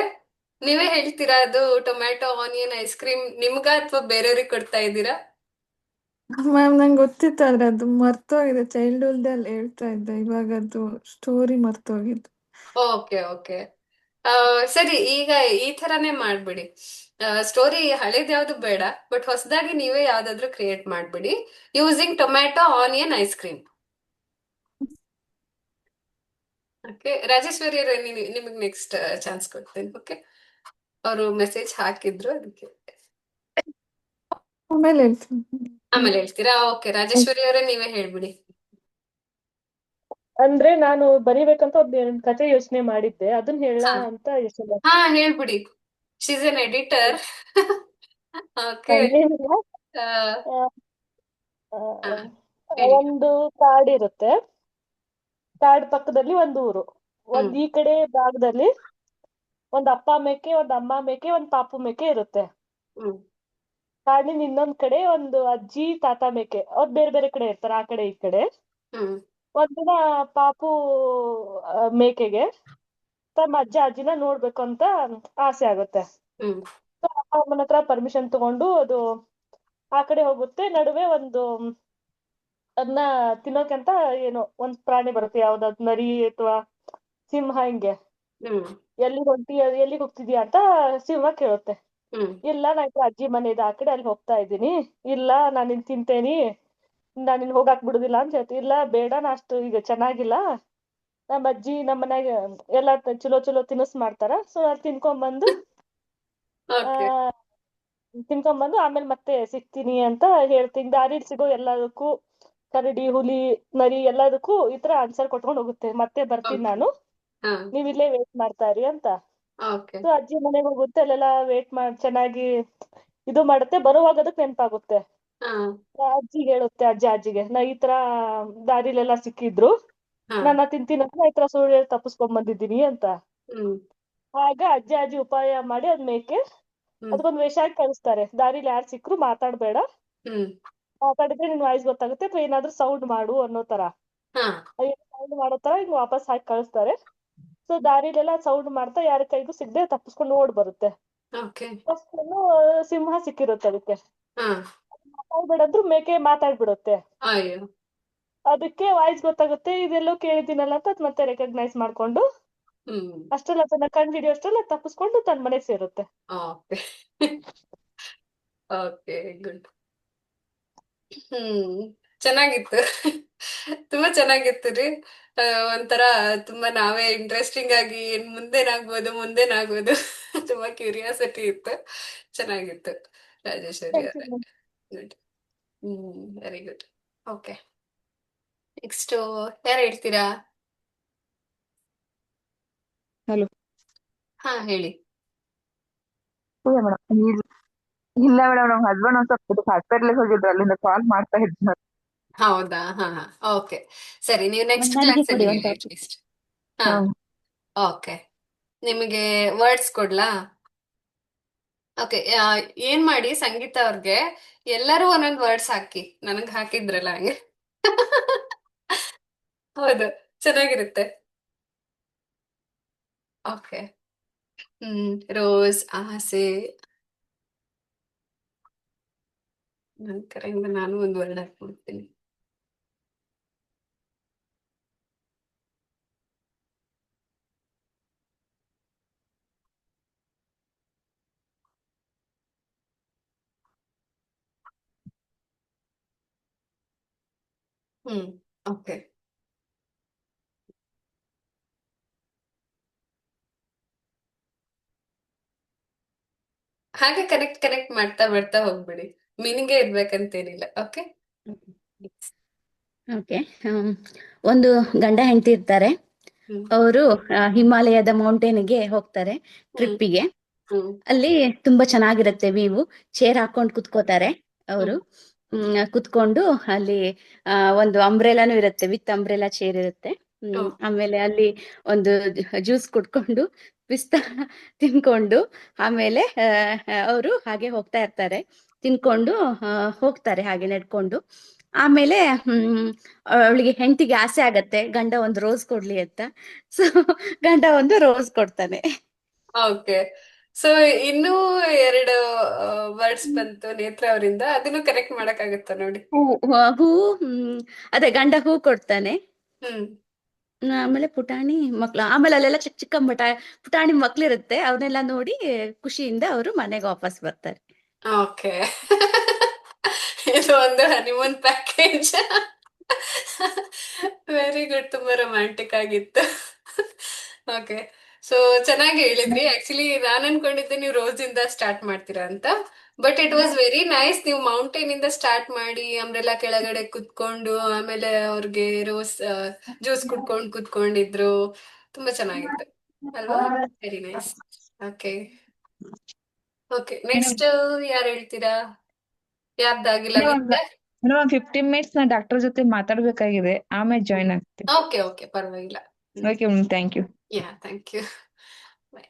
ನೀವೇ ಹೇಳ್ತೀರಾ ಅದು ಟೊಮ್ಯಾಟೊ ಆನಿಯನ್ ಐಸ್ ಕ್ರೀಮ್ ನಿಮ್ಗ ಅಥವಾ ಬೇರೆಯವ್ರಿಗೆ ಕೊಡ್ತಾ ಇದ್ದೀರಾ? ಮ್ಯಾಮ್ ನಂಗೆ ಗೊತ್ತಿತ್ತು, ಆದ್ರೆ ಅದು ಮರ್ತೋಗಿದೆ. ಚೈಲ್ಡ್ಹುಡ್ ಅಲ್ಲಿ ಹೇಳ್ತಾ ಇದ್ದೆ, ಇವಾಗ ಅದು ಸ್ಟೋರಿ ಮರ್ತೋಗಿದ್ದು. ಓಕೆ ಓಕೆ, ಸರಿ, ಈಗ ಈ ತರಾನೇ ಮಾಡ್ಬಿಡಿ. ಸ್ಟೋರಿ ಹಳೇದ್ ಯಾವ್ದು ಬೇಡ, ಬಟ್ ಹೊಸದಾಗಿ ನೀವೇ ಯಾವ್ದಾದ್ರು ಕ್ರಿಯೇಟ್ ಮಾಡ್ಬಿಡಿ using tomato onion ice cream. Okay, Rajeshwari ಅವರೇ, ನಿಮಗೆ ನೆಕ್ಸ್ಟ್ ಚಾನ್ಸ್ ಕೊಡ್ತೇನೆ. ಓಕೆ, ಅವರು ಮೆಸೇಜ್ ಹಾಕಿದ್ರು, ಅದಕ್ಕೆ ಆಮೇಲೆ ಹೇಳ್ತೀನಿ. ಆಮೇಲೆ ಹೇಳ್ತೀರಾ? ಓಕೆ, ರಾಜೇಶ್ವರಿ ಅವರೇ, ನೀವೇ ಹೇಳ್ಬಿಡಿ. ಅಂದ್ರೆ ನಾನು ಬರಿಬೇಕಂತ ಒಂದ್ ಎರಡ್ ಕಥೆ ಯೋಚನೆ ಮಾಡಿದ್ದೆ, ಅದನ್ನ ಹೇಳ ಹಾ ಅಂತ ಯೋಚನೆ ಹಾ, ಹೇಳ್ಬಿಡಿ. She's N editor. ಓಕೆ, ಹಂಗೇನಿಲ್ಲ. ಆ, ಆ, ಹೇಳಿ. ಒಂದು ಕಾಡ್ ಇರುತ್ತೆ. ಕಾಡ್ ಪಕ್ಕದಲ್ಲಿ ಒಂದು ಊರು. ಹ್ಮ್ ಈ ಕಡೆ ಭಾಗದಲ್ಲಿ ಒಂದ್ ಅಪ್ಪ ಮೇಕೆ, ಒಂದ್ ಅಮ್ಮ ಮೇಕೆ, ಒಂದ್ ಪಾಪು ಮೇಕೆ ಇರುತ್ತೆ. ಹ್ಮ್ ಕಾಡಿನ ಇನ್ನೊಂದ್ ಕಡೆ ಒಂದು ಅಜ್ಜಿ ತಾತ ಮೇಕೆ, ಅವ್ರು ಬೇರೆ ಬೇರೆ ಕಡೆ ಇರ್ತಾರೆ, ಆ ಕಡೆ ಈ ಕಡೆ. ಹ್ಮ್ ಒಂದಿನ ಪಾಪು ಮೇಕೆಗೆ ತಮ್ಮ ಅಜ್ಜ ಅಜ್ಜಿನ ನೋಡ್ಬೇಕು ಅಂತ ಆಸೆ ಆಗುತ್ತೆ. ಹ್ಮ್ ಅಮ್ಮನ ಹತ್ರ ಪರ್ಮಿಷನ್ ತಗೊಂಡು ಅದು ಆ ಕಡೆ ಹೋಗುತ್ತೆ. ನಡುವೆ ಒಂದು ಅದನ್ನ ತಿನ್ನೋಕಂತ ಏನೋ ಒಂದ್ ಪ್ರಾಣಿ ಬರುತ್ತೆ, ಯಾವ್ದಾದ್ ನರಿ ಅಥವಾ ಸಿಂಹ. ಹಿಂಗೆ ಹ್ಮ್ ಎಲ್ಲಿಗೆ ಹೋಗ್ತಿದ್ಯಾ ಅಂತ ಸಿಂಹ ಕೇಳುತ್ತೆ. ಹ್ಮ್ ಇಲ್ಲ, ನಾ ಅಜ್ಜಿ ಮನೆ ಇದೆ ಆ ಕಡೆ, ಅಲ್ಲಿ ಹೋಗ್ತಾ ಇದ್ದೀನಿ. ಇಲ್ಲ, ನಾನು ನಿನ್ ತಿಂತೇನಿ, ನಾನು ನಿನ್ ಹೋಗಾಕ್ ಬಿಡುದಿಲ್ಲ ಅಂತ ಹೇಳ್ತೀನಿ. ಇಲ್ಲ ಬೇಡ, ನಾ ಅಷ್ಟು ಈಗ ಚೆನ್ನಾಗಿಲ್ಲ, ನಮ್ಮ ಅಜ್ಜಿ ನಮ್ಮ ಮನ್ಯಾಗ ಎಲ್ಲಾ ಚಲೋ ಚಲೋ ತಿನಸ್ ಮಾಡ್ತಾರ, ಸೊ ಅದ್ ತಿನ್ಕೊಂಬಂದು ಓಕೆ. ತಿನ್ಕೊಂಬಂದು ಆಮೇಲೆ ಮತ್ತೆ ಸಿಗ್ತೀನಿ ಅಂತ ಹೇಳ್ತೀನಿ. ದಾರಿಲಿ ಸಿಗೋ ಎಲ್ಲದಕ್ಕೂ ಕರಡಿ, ಹುಲಿ, ನರಿ ಎಲ್ಲದಕ್ಕೂ ಈ ತರ ಆನ್ಸರ್ ಕೊಟ್ಕೊಂಡು ಹೋಗುತ್ತೆ. ಮತ್ತೆ ಬರ್ತೀನಿ ನಾನು, ಹಾ, ನೀವ್ ಇಲ್ಲೇ ವೇಟ್ ಮಾಡ್ತಾ ಇರಿ ಅಂತ. ಓಕೆ. ಸೊ ಅಜ್ಜಿ ಮನೆಗೆ ಹೋಗುತ್ತೆ, ಅಲ್ಲೆಲ್ಲ ವೇಟ್ ಮಾಡಿ ಚೆನ್ನಾಗಿ ಇದು ಮಾಡುತ್ತೆ. ಬರುವಾಗ ಅದಕ್ಕೆ ನೆನಪಾಗುತ್ತೆ. ಹಾ, ಅಜ್ಜಿಗೆ ಹೇಳುತ್ತೆ, ಅಜ್ಜಿಗೆ, ನಾ ಈ ತರ ದಾರಿಲೆಲ್ಲ ಸಿಕ್ಕಿದ್ರು, ಹಾ, ನನ್ನ ತಿಂತೀನಿ ಅಂತ ಈ ತರ ಸುಳ್ಳು ಹೇಳಿ ತಪ್ಪಿಸ್ಕೊಂಡ್ ಬಂದಿದ್ದೀನಿ ಅಂತ. ಹ್ಮ್ ಆಗ ಅಜ್ಜಿ ಉಪಾಯ ಮಾಡಿ ಅದ್ ಮೇಕೆ ಹ್ಮ್ ಅದಕ್ಕೊಂದು ವೇಷ ಹಾಕಿ ಕಳಿಸ್ತಾರೆ. ದಾರಿಲಿ ಯಾರು ಸಿಕ್ರು ಮಾತಾಡ್ಬೇಡ, ಹ್ಮ್ ಮಾತಾಡಿದ್ರೆ ನಿನ್ ವಾಯ್ಸ್ ಗೊತ್ತಾಗುತ್ತೆ, ಅಥವಾ ಏನಾದ್ರೂ ಸೌಂಡ್ ಮಾಡು ಅನ್ನೋ ತರ. ಹಾ, ಸೌಂಡ್ ಮಾಡೋ ತರ ಹಿಂಗ್ ವಾಪಸ್ ಹಾಕಿ ಕಳಿಸ್ತಾರೆ. ಸೊ ದಾರಿಲೆಲ್ಲ ಸೌಂಡ್ ಮಾಡ್ತಾ ಯಾರ ಕೈಗೂ ಸಿಗದೆ ತಪ್ಪಿಸ್ಕೊಂಡು ಓಡ್ ಬರುತ್ತೆ. ಓಕೆ. ಫಸ್ಟ್ ಸಿಂಹ ಸಿಕ್ಕಿರುತ್ತೆ ಅದಕ್ಕೆ. ಹಾ, ಮಾತಾಡ್ಬೇಡಂದ್ರು ಮೇಕೆ ಮಾತಾಡ್ಬಿಡುತ್ತೆ. ಅಯ್ಯೋ. ಅದಕ್ಕೆ ವಾಯ್ಸ್ ಗೊತ್ತಾಗುತ್ತೆ, ಇದೆಲ್ಲೋ ಕೇಳಿದ್ದೀನಲ್ಲ ಅಂತ ಅದ್ ಮತ್ತೆ ರೆಕಗ್ನೈಸ್ ಮಾಡ್ಕೊಂಡು ಹ್ಮ್ ಅಷ್ಟೆಲ್ಲ ತನ್ನ ಕಂಡು ಹಿಡಿಯೋಷ್ಟೆಲ್ಲ ತಪ್ಪಿಸ್ಕೊಂಡು ತನ್ನ ಮನೆಗೆ ಸೇರುತ್ತೆ. ಓಕೆ. Okay, good. ಹ್ಮ್ ಚೆನ್ನಾಗಿತ್ತು. ತುಂಬಾ ಚೆನ್ನಾಗಿತ್ತು ರೀ. ಒಂಥರ ತುಂಬಾ ನಾವೇ ಇಂಟ್ರೆಸ್ಟಿಂಗ್ ಆಗಿ ಮುಂದೇನಾಗ್ಬೋದು ತುಂಬಾ ಕ್ಯೂರಿಯಾಸಿಟಿ ಇತ್ತು. ಚೆನ್ನಾಗಿತ್ತು ರಾಜೇಶ್ವರಿ ಅವರೇ. Good. Very good. Okay, next ಯಾರು ಹೇಳ್ತೀರಾ? ಹಲೋ. ಹಾ, ಹೇಳಿ. ಇಲ್ಲ ಮೇಡಮ್, ಇಲ್ಲ ಮೇಡಮ್, ನಮ್ ಹಸ್ಬೆಂಡ್ ಒಂದ್ ಸ್ವಲ್ಪ ಹಾಸ್ಪಿಟ್ಲಿಗೆ ಹೋಗಿದ್ರು, ಅಲ್ಲಿಂದ ಕಾಲ್ ಮಾಡ್ತಾ ಇದ್ರು. ಹೌದಾ? ಹಾ ಹಾ, ಓಕೆ. ಸರಿ, ನೀವು ನೆಕ್ಸ್ಟ್ ನನಗೆ ಕ್ಲಾಸಲ್ಲಿ ಕೊಡಿ ಹೇಳಿ ಒಂದು ಅಟ್ ಟಾಪಿಕ್. ಲೀಸ್ಟ್. ಹಾ, ಹಾ ಓಕೆ. ನಿಮಗೆ ವರ್ಡ್ಸ್ ಕೊಡ್ಲಾ? ಓಕೆ. ಏನ್ ಮಾಡಿ ಸಂಗೀತ ಅವ್ರಿಗೆ ಎಲ್ಲರೂ ಒಂದೊಂದು ವರ್ಡ್ಸ್ ಹಾಕಿ, ನನಗ್ ಹಾಕಿದ್ರಲ್ಲ ಹಂಗೆ. ಹೌದು, ಚೆನ್ನಾಗಿರುತ್ತೆ. ಓಕೆ. ರೋಸ್, ಆಸೆ. ನನ್ ಕಡೆಯಿಂದ ನಾನು ಒಂದು ವರ್ಡ್ ಹಾಕ್ಬಿಡ್ತೀನಿ. ಹ್ಮ್, ಓಕೆ. ಹಾಗೆ ಕನೆಕ್ಟ್ ಕನೆಕ್ಟ್ ಮಾಡ್ತಾ ಮಾಡ್ತಾ ಹೋಗ್ಬಿಡಿ. ಮೀನಿಂಗೇ ಇರ್ಬೇಕಂತೇನಿಲ್ಲ. ಓಕೆ. ಓಕೆ. ಒಂದು ಗಂಡ ಹೆಂಡತಿ ಇರ್ತಾರೆ. ಹ್ಮ್ ಅವರು ಹಿಮಾಲಯದ ಮೌಂಟೇನ್ಗೆ ಹೋಗ್ತಾರೆ ಹ್ಮ್ ಟ್ರಿಪ್ಪಿಗೆ. ಹ್ಮ್ ಅಲ್ಲಿ ತುಂಬಾ ಚೆನ್ನಾಗಿರುತ್ತೆ ವ್ಯೂ. ಚೇರ್ ಹಾಕೊಂಡು ಕುತ್ಕೋತಾರೆ ಅವರು. ಹ್ಮ್ ಕುತ್ಕೊಂಡು ಅಲ್ಲಿ ಒಂದು ಅಂಬ್ರೆಲಾನು ಇರುತ್ತೆ, ವಿತ್ ಅಂಬ್ರೆಲಾ ಚೇರ್ ಇರುತ್ತೆ. ಓ, ಆಮೇಲೆ ಅಲ್ಲಿ ಒಂದು ಜ್ಯೂಸ್ ಕುಡ್ಕೊಂಡು ಪಿಸ್ತಾ ತಿನ್ಕೊಂಡು ಆಮೇಲೆ ಅವರು ಹಾಗೆ ಹೋಗ್ತಾ ಇರ್ತಾರೆ. ತಿನ್ಕೊಂಡು ಹೋಗ್ತಾರೆ ಹಾಗೆ ನಡ್ಕೊಂಡು. ಆಮೇಲೆ ಅವಳಿಗೆ ಹೆಂಡತಿಗೆ ಆಸೆ ಆಗತ್ತೆ ಗಂಡ ಒಂದು ರೋಸ್ ಕೊಡ್ಲಿ ಅಂತ. ಸೊ ಗಂಡ ಒಂದು ರೋಸ್ ಕೊಡ್ತಾನೆ. ಓಕೆ. ಸೊ ಇನ್ನೂ ಎರಡು ವರ್ಡ್ಸ್ ಬಂತು ನೇತ್ರ ಅವರಿಂದ. ಅದನ್ನು ಕರೆಕ್ಟ್ ಮಾಡಕ್ಕಾಗತ್ತಾ ನೋಡಿ. ಹೂ ಅದೇ ಗಂಡ ಹೂ ಕೊಡ್ತಾನೆ. ಹ್ಮ್ ಆಮೇಲೆ ಪುಟಾಣಿ ಮಕ್ಳು, ಆಮೇಲೆ ಅಲ್ಲೆಲ್ಲ ಚಿಕ್ಕ ಚಿಕ್ಕ ಪುಟಾಣಿ ಮಕ್ಳಿರುತ್ತೆ. ಅವನ್ನೆಲ್ಲ ನೋಡಿ ಖುಷಿಯಿಂದ ಅವರು ಮನೆಗೆ ವಾಪಸ್ ಬರ್ತಾರೆ. ಓಕೆ. ಇದು ಒಂದು ಹನಿಮೂನ್ ಪ್ಯಾಕೇಜ್. ವೆರಿ ಗುಡ್, ತುಂಬಾ ರೊಮ್ಯಾಂಟಿಕ್ ಆಗಿತ್ತು. ಓಕೆ. ಸೊ ಚೆನ್ನಾಗಿ ಹೇಳಿದ್ರಿ. ಆಕ್ಚುಲಿ ನಾನು ಅನ್ಕೊಂಡಿದ್ದೆ ನೀವು ರೋಸ್ ಇಂದ ಸ್ಟಾರ್ಟ್ ಮಾಡ್ತೀರಾ ಅಂತ. But it was very nice. ನೀವು ಮೌಂಟೇನ್ ಇಂದ ಸ್ಟಾರ್ಟ್ ಮಾಡಿ ಅಂಬ್ರೆಲಾ ಕೆಳಗಡೆ ಕುತ್ಕೊಂಡು ಆಮೇಲೆ ಅವ್ರಿಗೆ ರೋಸ್ ಜ್ಯೂಸ್ ಕುತ್ಕೊಂಡಿದ್ರು. ತುಂಬಾ ಚೆನ್ನಾಗಿತ್ತು ಅಲ್ವಾ? Very nice. Okay. Okay, next ಯಾರು ಹೇಳ್ತೀರಾ? ಯಾರ್ದಾಗಿಲ್ಲ ಮೇಡಮ್ ವಿದ್ಯಾ? ಒಂದು 15 ಮಿನಿಟ್ಸ್ ನಾ ಡಾಕ್ಟರ್ ಜೊತೆ ಮಾತಾಡ್ಬೇಕಾಗಿದೆ, ಆಮೇಲೆ ಜಾಯ್ನ್ ಆಗ್ತೀನಿ. ಓಕೆ ಓಕೆ, ಪರವಾಗಿಲ್ಲ. Okay madam, thank you. Yeah, thank you. Bye.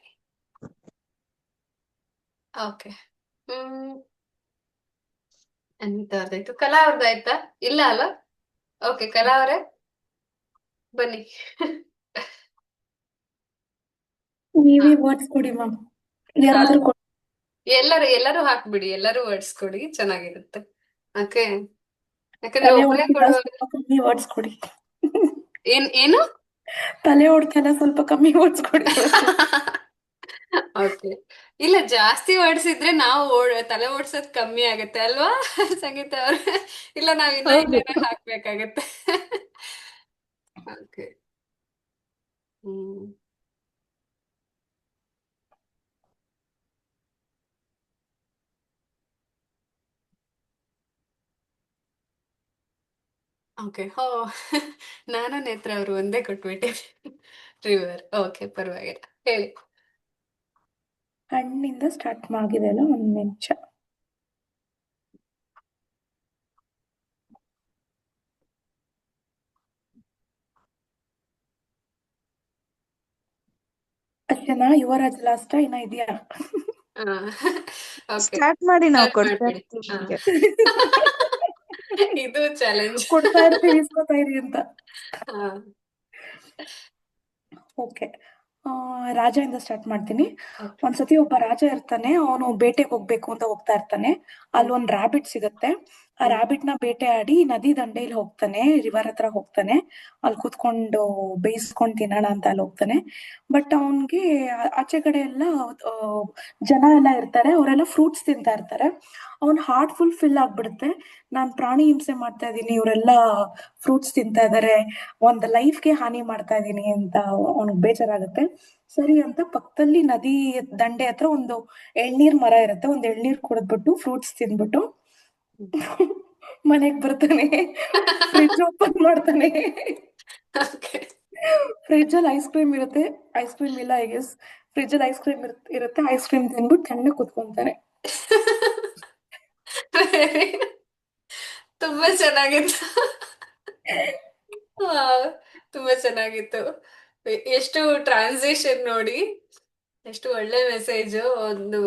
Okay. Anita ಅವ್ರದ್ದಾಯ್ತು. ಕಲಾ ಅವ್ರದ್ದಾಯ್ತಾ? ಇಲ್ಲ ಅಲ್ಲ? ಓಕೆ, ಕಲಾ ಅವರೇ ಬನ್ನಿ. ನೀವೇ ವರ್ಡ್ಸ್ ಕೊಡಿ ಮ್ಯಾಮ್. ಯಾರಾದ್ರೂ ಕೊಡಿ. ಎಲ್ಲರೂ ಹಾಕ್ಬಿಡಿ, ಎಲ್ಲರೂ ವರ್ಡ್ಸ್ ಕೊಡಿ, ಚೆನ್ನಾಗಿರುತ್ತೆ. ಓಕೆ. ಯಾಕಂದ್ರೆ ತಲೆ ಒಬ್ಬರೇ ಹೊಡ್ತಿಲ್ಲ, ಕೊಡುವಾಗ ಸ್ವಲ್ಪ ಕಮ್ಮಿ ವರ್ಡ್ಸ್ ಕೊಡಿ. ಏನು? ತಲೆ ಹೊಡ್ತಿಲ್ಲ, ಸ್ವಲ್ಪ ಕಮ್ಮಿ ವರ್ಡ್ಸ್ ಕೊಡಿ. ಓಕೆ. ಇಲ್ಲ, ಜಾಸ್ತಿ ಓಡಿಸಿದ್ರೆ ನಾವು ತಲೆ ಓಡ್ಸೋದ್ ಕಮ್ಮಿ ಆಗತ್ತೆ ಅಲ್ವಾ ಸಂಗೀತ ಅವ್ರ? ಇಲ್ಲ, ನಾವ್ ಇನ್ನ ಹೌದು. ಏನಾರ ಹಾಕ್ಬೇಕಾಗತ್ತೆ. ಓಕೆ. ಹ್ಮ್ ಓಕೆ. ಹೋ, ನಾನು ನೇತ್ರ ಅವರು ಒಂದೇ ಕೊಟ್ಬಿಟ್ಟೆ. ರಿವರ್. ಓಕೆ, ಪರವಾಗಿಲ್ಲ, ಹೇಳಿ. ಹಣ್ಣಿಂದ ಸ್ಟಾರ್ಟ್ ಆಗಿದೆ ಅಲ್ಲ, ಒಂದ್ ನಿಮಿಷ. ಅಷ್ಟೇನಾ? ಯುವರಾಜ್ ಲಾಸ್ಟ್ ಇನ್ನ ಇದೆಯಾ? ಓಕೆ, ಸ್ಟಾರ್ಟ್ ಮಾಡಿ, ನಾವು ಸ್ಟಾರ್ಟ್ ಕೊಡ್ತಾ ಮಾಡ್ಬಿಡಿ. ಇರ್ತೀವಿ ಹಾ, ನಿಮ್ಗೆ. ಇದು ಚಾಲೆಂಜ್. ಕೊಡ್ತಾ ಇರ್ತೀವಿ, ಇಸ್ಕೊತಾ ಇರಿ ಅಂತ. ಹಾ, ಓಕೆ. ರಾಜದಿಂದ ಸ್ಟಾರ್ಟ್ ಮಾಡ್ತೀನಿ. ಓಕೆ. ಒಂದ್ಸತಿ ಒಬ್ಬ ರಾಜ ಇರ್ತಾನೆ. ಅವನು ಬೇಟೆಗೆ ಹೋಗ್ಬೇಕು ಅಂತ ಹೋಗ್ತಾ ಇರ್ತಾನೆ. ಅಲ್ಲಿ ಒಂದ್ ರಾಬಿಟ್ ಸಿಗತ್ತೆ. ಆ ರಾಬಿಟ್ ನ ಬೇಟೆ ಆಡಿ ನದಿ ದಂಡೆಯಲ್ಲಿ ಹೋಗ್ತಾನೆ, ರಿವರ್ ಹತ್ರ ಹೋಗ್ತಾನೆ. ಅಲ್ಲಿ ಕೂತ್ಕೊಂಡು ಬೇಯಿಸ್ಕೊಂಡ್ ತಿನ್ನೋಣ ಅಂತ ಅಲ್ಲಿ ಹೋಗ್ತಾನೆ. ಬಟ್ ಅವನ್ಗೆ ಆಚೆ ಕಡೆ ಎಲ್ಲ ಜನ ಎಲ್ಲ ಇರ್ತಾರೆ, ಅವರೆಲ್ಲ ಫ್ರೂಟ್ಸ್ ತಿಂತಾ ಇರ್ತಾರೆ. ಅವನ್ ಹಾರ್ಟ್ ಫಿಲ್ ಆಗ್ಬಿಡುತ್ತೆ. ನಾನ್ ಪ್ರಾಣಿ ಹಿಂಸೆ ಮಾಡ್ತಾ ಇದೀನಿ, ಇವರೆಲ್ಲ ಫ್ರೂಟ್ಸ್ ತಿಂತಾ ಇದಾರೆ, ಒಂದ್ ಲೈಫ್ಗೆ ಹಾನಿ ಮಾಡ್ತಾ ಇದೀನಿ ಅಂತ ಅವ್ನಿಗೆ ಬೇಜಾರಾಗುತ್ತೆ. ಸರಿ ಅಂತ ಪಕ್ಕದಲ್ಲಿ ನದಿ ದಂಡೆ ಹತ್ರ ಒಂದು ಎಳ್ನೀರ್ ಮರ ಇರುತ್ತೆ. ಒಂದ್ ಎಳ್ನೀರ್ ಕುಡಿದ್ಬಿಟ್ಟು ಫ್ರೂಟ್ಸ್ ತಿಂದ್ಬಿಟ್ಟು ಮನೆಗ್ ಬರ್ತಾನೆ. ಫ್ರಿಡ್ಜ್ ಓಪನ್ ಮಾಡ್ತಾನೆ. ಓಕೆ. ಫ್ರಿಡ್ಜ್ ಅಲ್ಲಿ ಐಸ್ ಕ್ರೀಮ್ ಇರುತ್ತೆ. ಐಸ್ ಕ್ರೀಮ್ ಇಲ್ಲ, ಐ ಗೆಸ್. ಫ್ರಿಡ್ಜ್ ಅಲ್ಲಿ ಐಸ್ ಕ್ರೀಮ್ ಇರುತ್ತೆ. ಐಸ್ ಕ್ರೀಮ್ ತಿಂದ್ಬಿಟ್ಟು ತಣ್ಣಗೆ ಕುತ್ಕೊಂತಾನೆ. ತುಂಬಾ ಚೆನ್ನಾಗಿತ್ತು. ಆ, ತುಂಬಾ ಚೆನ್ನಾಗಿತ್ತು. ಎಷ್ಟು ಟ್ರಾನ್ಸಿಷನ್ ನೋಡಿ, ಎಷ್ಟು ಒಳ್ಳೆ ಮೆಸೇಜ್. ಒಂದು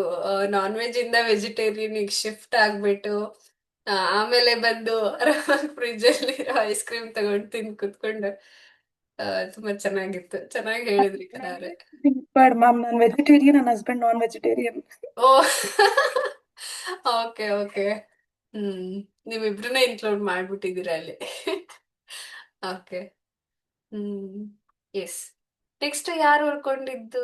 ನಾನ್ ವೆಜ್ ಇಂದ ವೆಜಿಟೇರಿಯನ್ ಶಿಫ್ಟ್ ಆಗ್ಬಿಟ್ಟು ಆಮೇಲೆ ಬಂದು ಫ್ರಿಜ್ ಅಲ್ಲಿ ಐಸ್ ಕ್ರೀಮ್ ತಗೊಂಡು ತಿಂದು ಕುತ್ಕೊಂಡು ತುಂಬಾ ಚೆನ್ನಾಗಿತ್ತು. ಚೆನ್ನಾಗಿ ಹೇಳಿದ್ರಿ ಕಲಾ ಅವ್ರೆ. ಬೇಡ ಮ್ಯಾಮ್, ನಾನು ವೆಜಿಟೇರಿಯನ್, ನನ್ನ ಹಸ್ಬೆಂಡ್ ನಾನ್ ವೆಜಿಟೇರಿಯನ್. ಓ ಓಕೆ ಓಕೆ. ನೀವಿಬ್ರನ್ನ ಇನ್ಕ್ಲೂಡ್ ಮಾಡ್ಬಿಟ್ಟಿದ್ದೀರಾ ಅಲ್ಲಿ. ಓಕೆ. ಎಸ್. ನೆಕ್ಸ್ಟ್ ಯಾರು ಉಳ್ಕೊಂಡಿದ್ದು?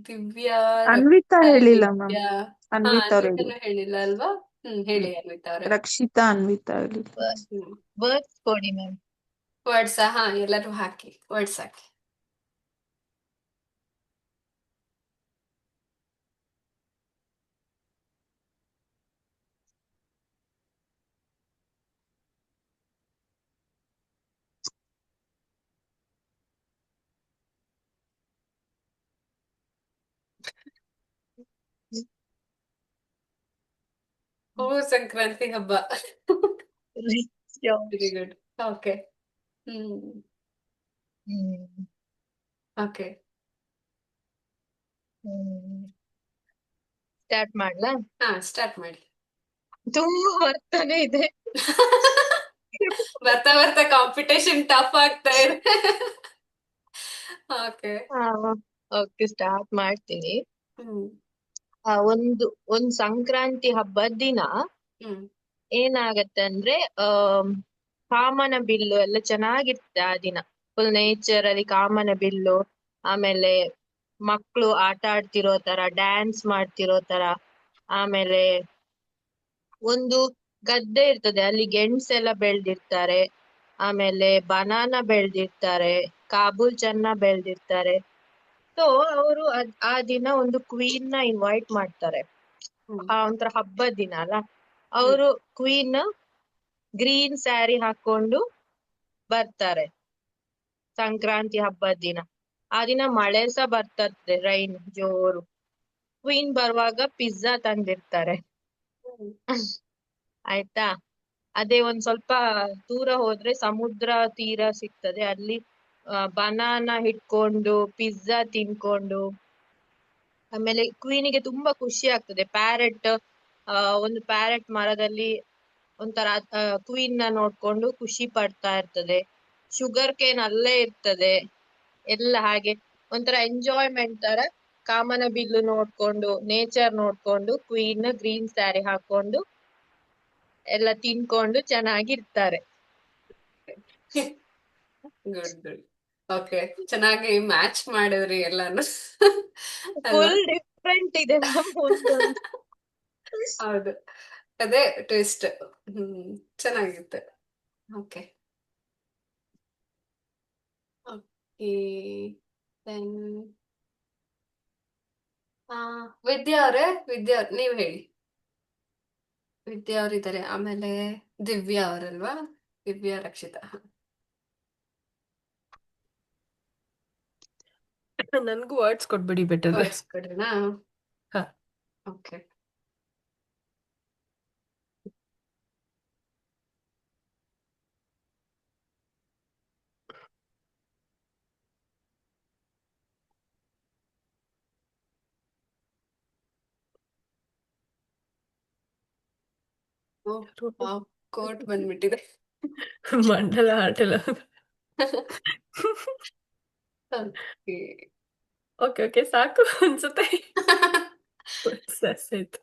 ದಿವ್ಯಾ, ಅನ್ವಿತಾ ರಕ್ಷಿತಾ, ಹೇಳಿಲ್ಲ ಮ್ಯಾಮ್. ದಿವ್ಯಾ. ಅನ್ವಿತಾ ಅವ್ರು ಹೇಳಿಲ್ಲ. ಅನ್ವಿತಾನು ಹೇಳಿಲ್ಲ ಅಲ್ವಾ? ಹೇಳಿ ಅನ್ವಿತಾ ಅವ್ರೆ. ರಕ್ಷಿತಾ, ಅನ್ವಿತಾ ಹೇಳಿಲ್ಲ. ವರ್ಡ್ಸ್ ಕೊಡಿ ಮ್ಯಾಮ್. ವರ್ಡ್ಸ್ ಎಲ್ಲರೂ ಹಾಕಿ, ವರ್ಡ್ಸ್ ಹಾಕಿ. ಓ, ಸಂಕ್ರಾಂತಿ ಹಬ್ಬ. Very good. Okay. Okay. Start ಮಾಡ್ಲಾ? ಸ್ಟಾರ್ಟ್ ಮಾಡಿ. ತುಂಬಾ ಬರ್ತಾನೆ ಇದೆ. ಬರ್ತಾ ಬರ್ತಾ ಕಾಂಪಿಟೇಷನ್ ಟಫ್ ಆಗ್ತಾ ಇದೆ. ಓಕೆ. ಓಕೆ, ಸ್ಟಾರ್ಟ್ ಮಾಡ್ತೀನಿ. ಹ್ಮ್ ಒಂದ್ ಸಂಕ್ರಾಂತಿ ಹಬ್ಬದ ದಿನ ಹ್ಮ್ ಏನಾಗತ್ತೆ ಅಂದ್ರೆ, ಕಾಮನ ಬಿಲ್ಲು ಎಲ್ಲ ಚೆನ್ನಾಗಿರುತ್ತೆ ಆ ದಿನ. ಫುಲ್ ನೇಚರ್ ಅಲ್ಲಿ ಕಾಮನ ಬಿಲ್ಲು, ಆಮೇಲೆ ಮಕ್ಳು ಆಟ ಆಡ್ತಿರೋ ತರ, ಡ್ಯಾನ್ಸ್ ಮಾಡ್ತಿರೋ ತರ, ಆಮೇಲೆ ಒಂದು ಗದ್ದೆ ಇರ್ತದೆ, ಅಲ್ಲಿ ಗೆಣಸೆಲ್ಲ ಬೆಳ್ದಿರ್ತಾರೆ, ಆಮೇಲೆ ಬನಾನಾ ಬೆಳ್ದಿರ್ತಾರೆ, ಕಾಬೂಲ್ ಚನ್ನ ಬೆಳ್ದಿರ್ತಾರೆ. ಸೊ ಅವರು ಆ ದಿನ ಒಂದು ಕ್ವೀನ್ ನ ಇನ್ವೈಟ್ ಮಾಡ್ತಾರೆ. ಹ್ಮ್ ಆ ಒಂಥರ ಹಬ್ಬದ ದಿನ ಅಲ್ಲ, ಅವರು ಕ್ವೀನ್ ಗ್ರೀನ್ ಸ್ಯಾರಿ ಹಾಕೊಂಡು ಬರ್ತಾರೆ ಸಂಕ್ರಾಂತಿ ಹಬ್ಬದ ದಿನ. ಆ ದಿನ ಮಳೆ ಸಹ ಬರ್ತದೆ, ರೈನ್ ಜೋರು. ಕ್ವೀನ್ ಬರುವಾಗ ಪಿಜ್ಜಾ ತಂದಿರ್ತಾರೆ. ಆಯ್ತಾ? ಅದೇ ಒಂದ್ ಸ್ವಲ್ಪ ದೂರ ಹೋದ್ರೆ ಸಮುದ್ರ ತೀರ ಸಿಗ್ತದೆ, ಅಲ್ಲಿ ಬನಾನಾ ಹಿಡ್ಕೊಂಡು ಪಿಜ್ಜಾ ತಿನ್ಕೊಂಡು, ಆಮೇಲೆ ಕ್ವೀನಿಗೆ ತುಂಬಾ ಖುಷಿ ಆಗ್ತದೆ. ಒಂದು ಪ್ಯಾರೆಟ್ ಮರದಲ್ಲಿ ಒಂಥರ ಕ್ವೀನ್ ನ ನೋಡ್ಕೊಂಡು ಖುಷಿ ಪಡ್ತಾ ಇರ್ತದೆ. ಶುಗರ್ ಕೇನ್ ಅಲ್ಲೇ ಇರ್ತದೆ. ಎಲ್ಲ ಹಾಗೆ ಒಂಥರ ಎಂಜಾಯ್ಮೆಂಟ್ ತರ ಕಾಮನ ಬಿಲ್ಲು ನೋಡ್ಕೊಂಡು, ನೇಚರ್ ನೋಡ್ಕೊಂಡು, ಕ್ವೀನ್ ಗ್ರೀನ್ ಸ್ಯಾರಿ ಹಾಕೊಂಡು ಎಲ್ಲ ತಿನ್ಕೊಂಡು ಚೆನ್ನಾಗಿರ್ತಾರೆ. Good good. ಓಕೆ, ಚೆನ್ನಾಗಿ ಮ್ಯಾಚ್ ಮಾಡಿದ್ರಿ ಎಲ್ಲಾನು. ಅಲ್ವಾ? ಫುಲ್ ಡಿಫ್ರೆಂಟ್ ಇದೆ ಮ್ಯಾಮ್ ಒಂದೊಂದು. ಹೌದು, ಅದೇ ಟ್ವಿಸ್ಟ್. ಚೆನ್ನಾಗಿತ್ತು. Okay okay. ದೆನ್ ವಿದ್ಯಾ ಅವರೇ, ನೀವು ಹೇಳಿ. ವಿದ್ಯಾ ಅವರಿದ್ದಾರೆ, ಆಮೇಲೆ ದಿವ್ಯಾ ಅವರಲ್ವಾ? ದಿವ್ಯಾ, ರಕ್ಷಿತಾ. ನನ್ಗೂ ವರ್ಡ್ಸ್ ಕೊಟ್ಬಿಡಿ ಬೆಟರ್. ವರ್ಡ್ಸ್ ಕೊಡ್ರಿನಾ? ಹಾ. ಓಕೆ. ಕೋಟ್ ಬಂದ್ಬಿಟ್ಟಿದೆ. ಮಂಡಲ ಆಟಲ. ಓಕೆ. ಓಕೆ ಓಕೆ, ಸಾಕು ಅನ್ಸುತ್ತೆ. ಆಯ್ತು.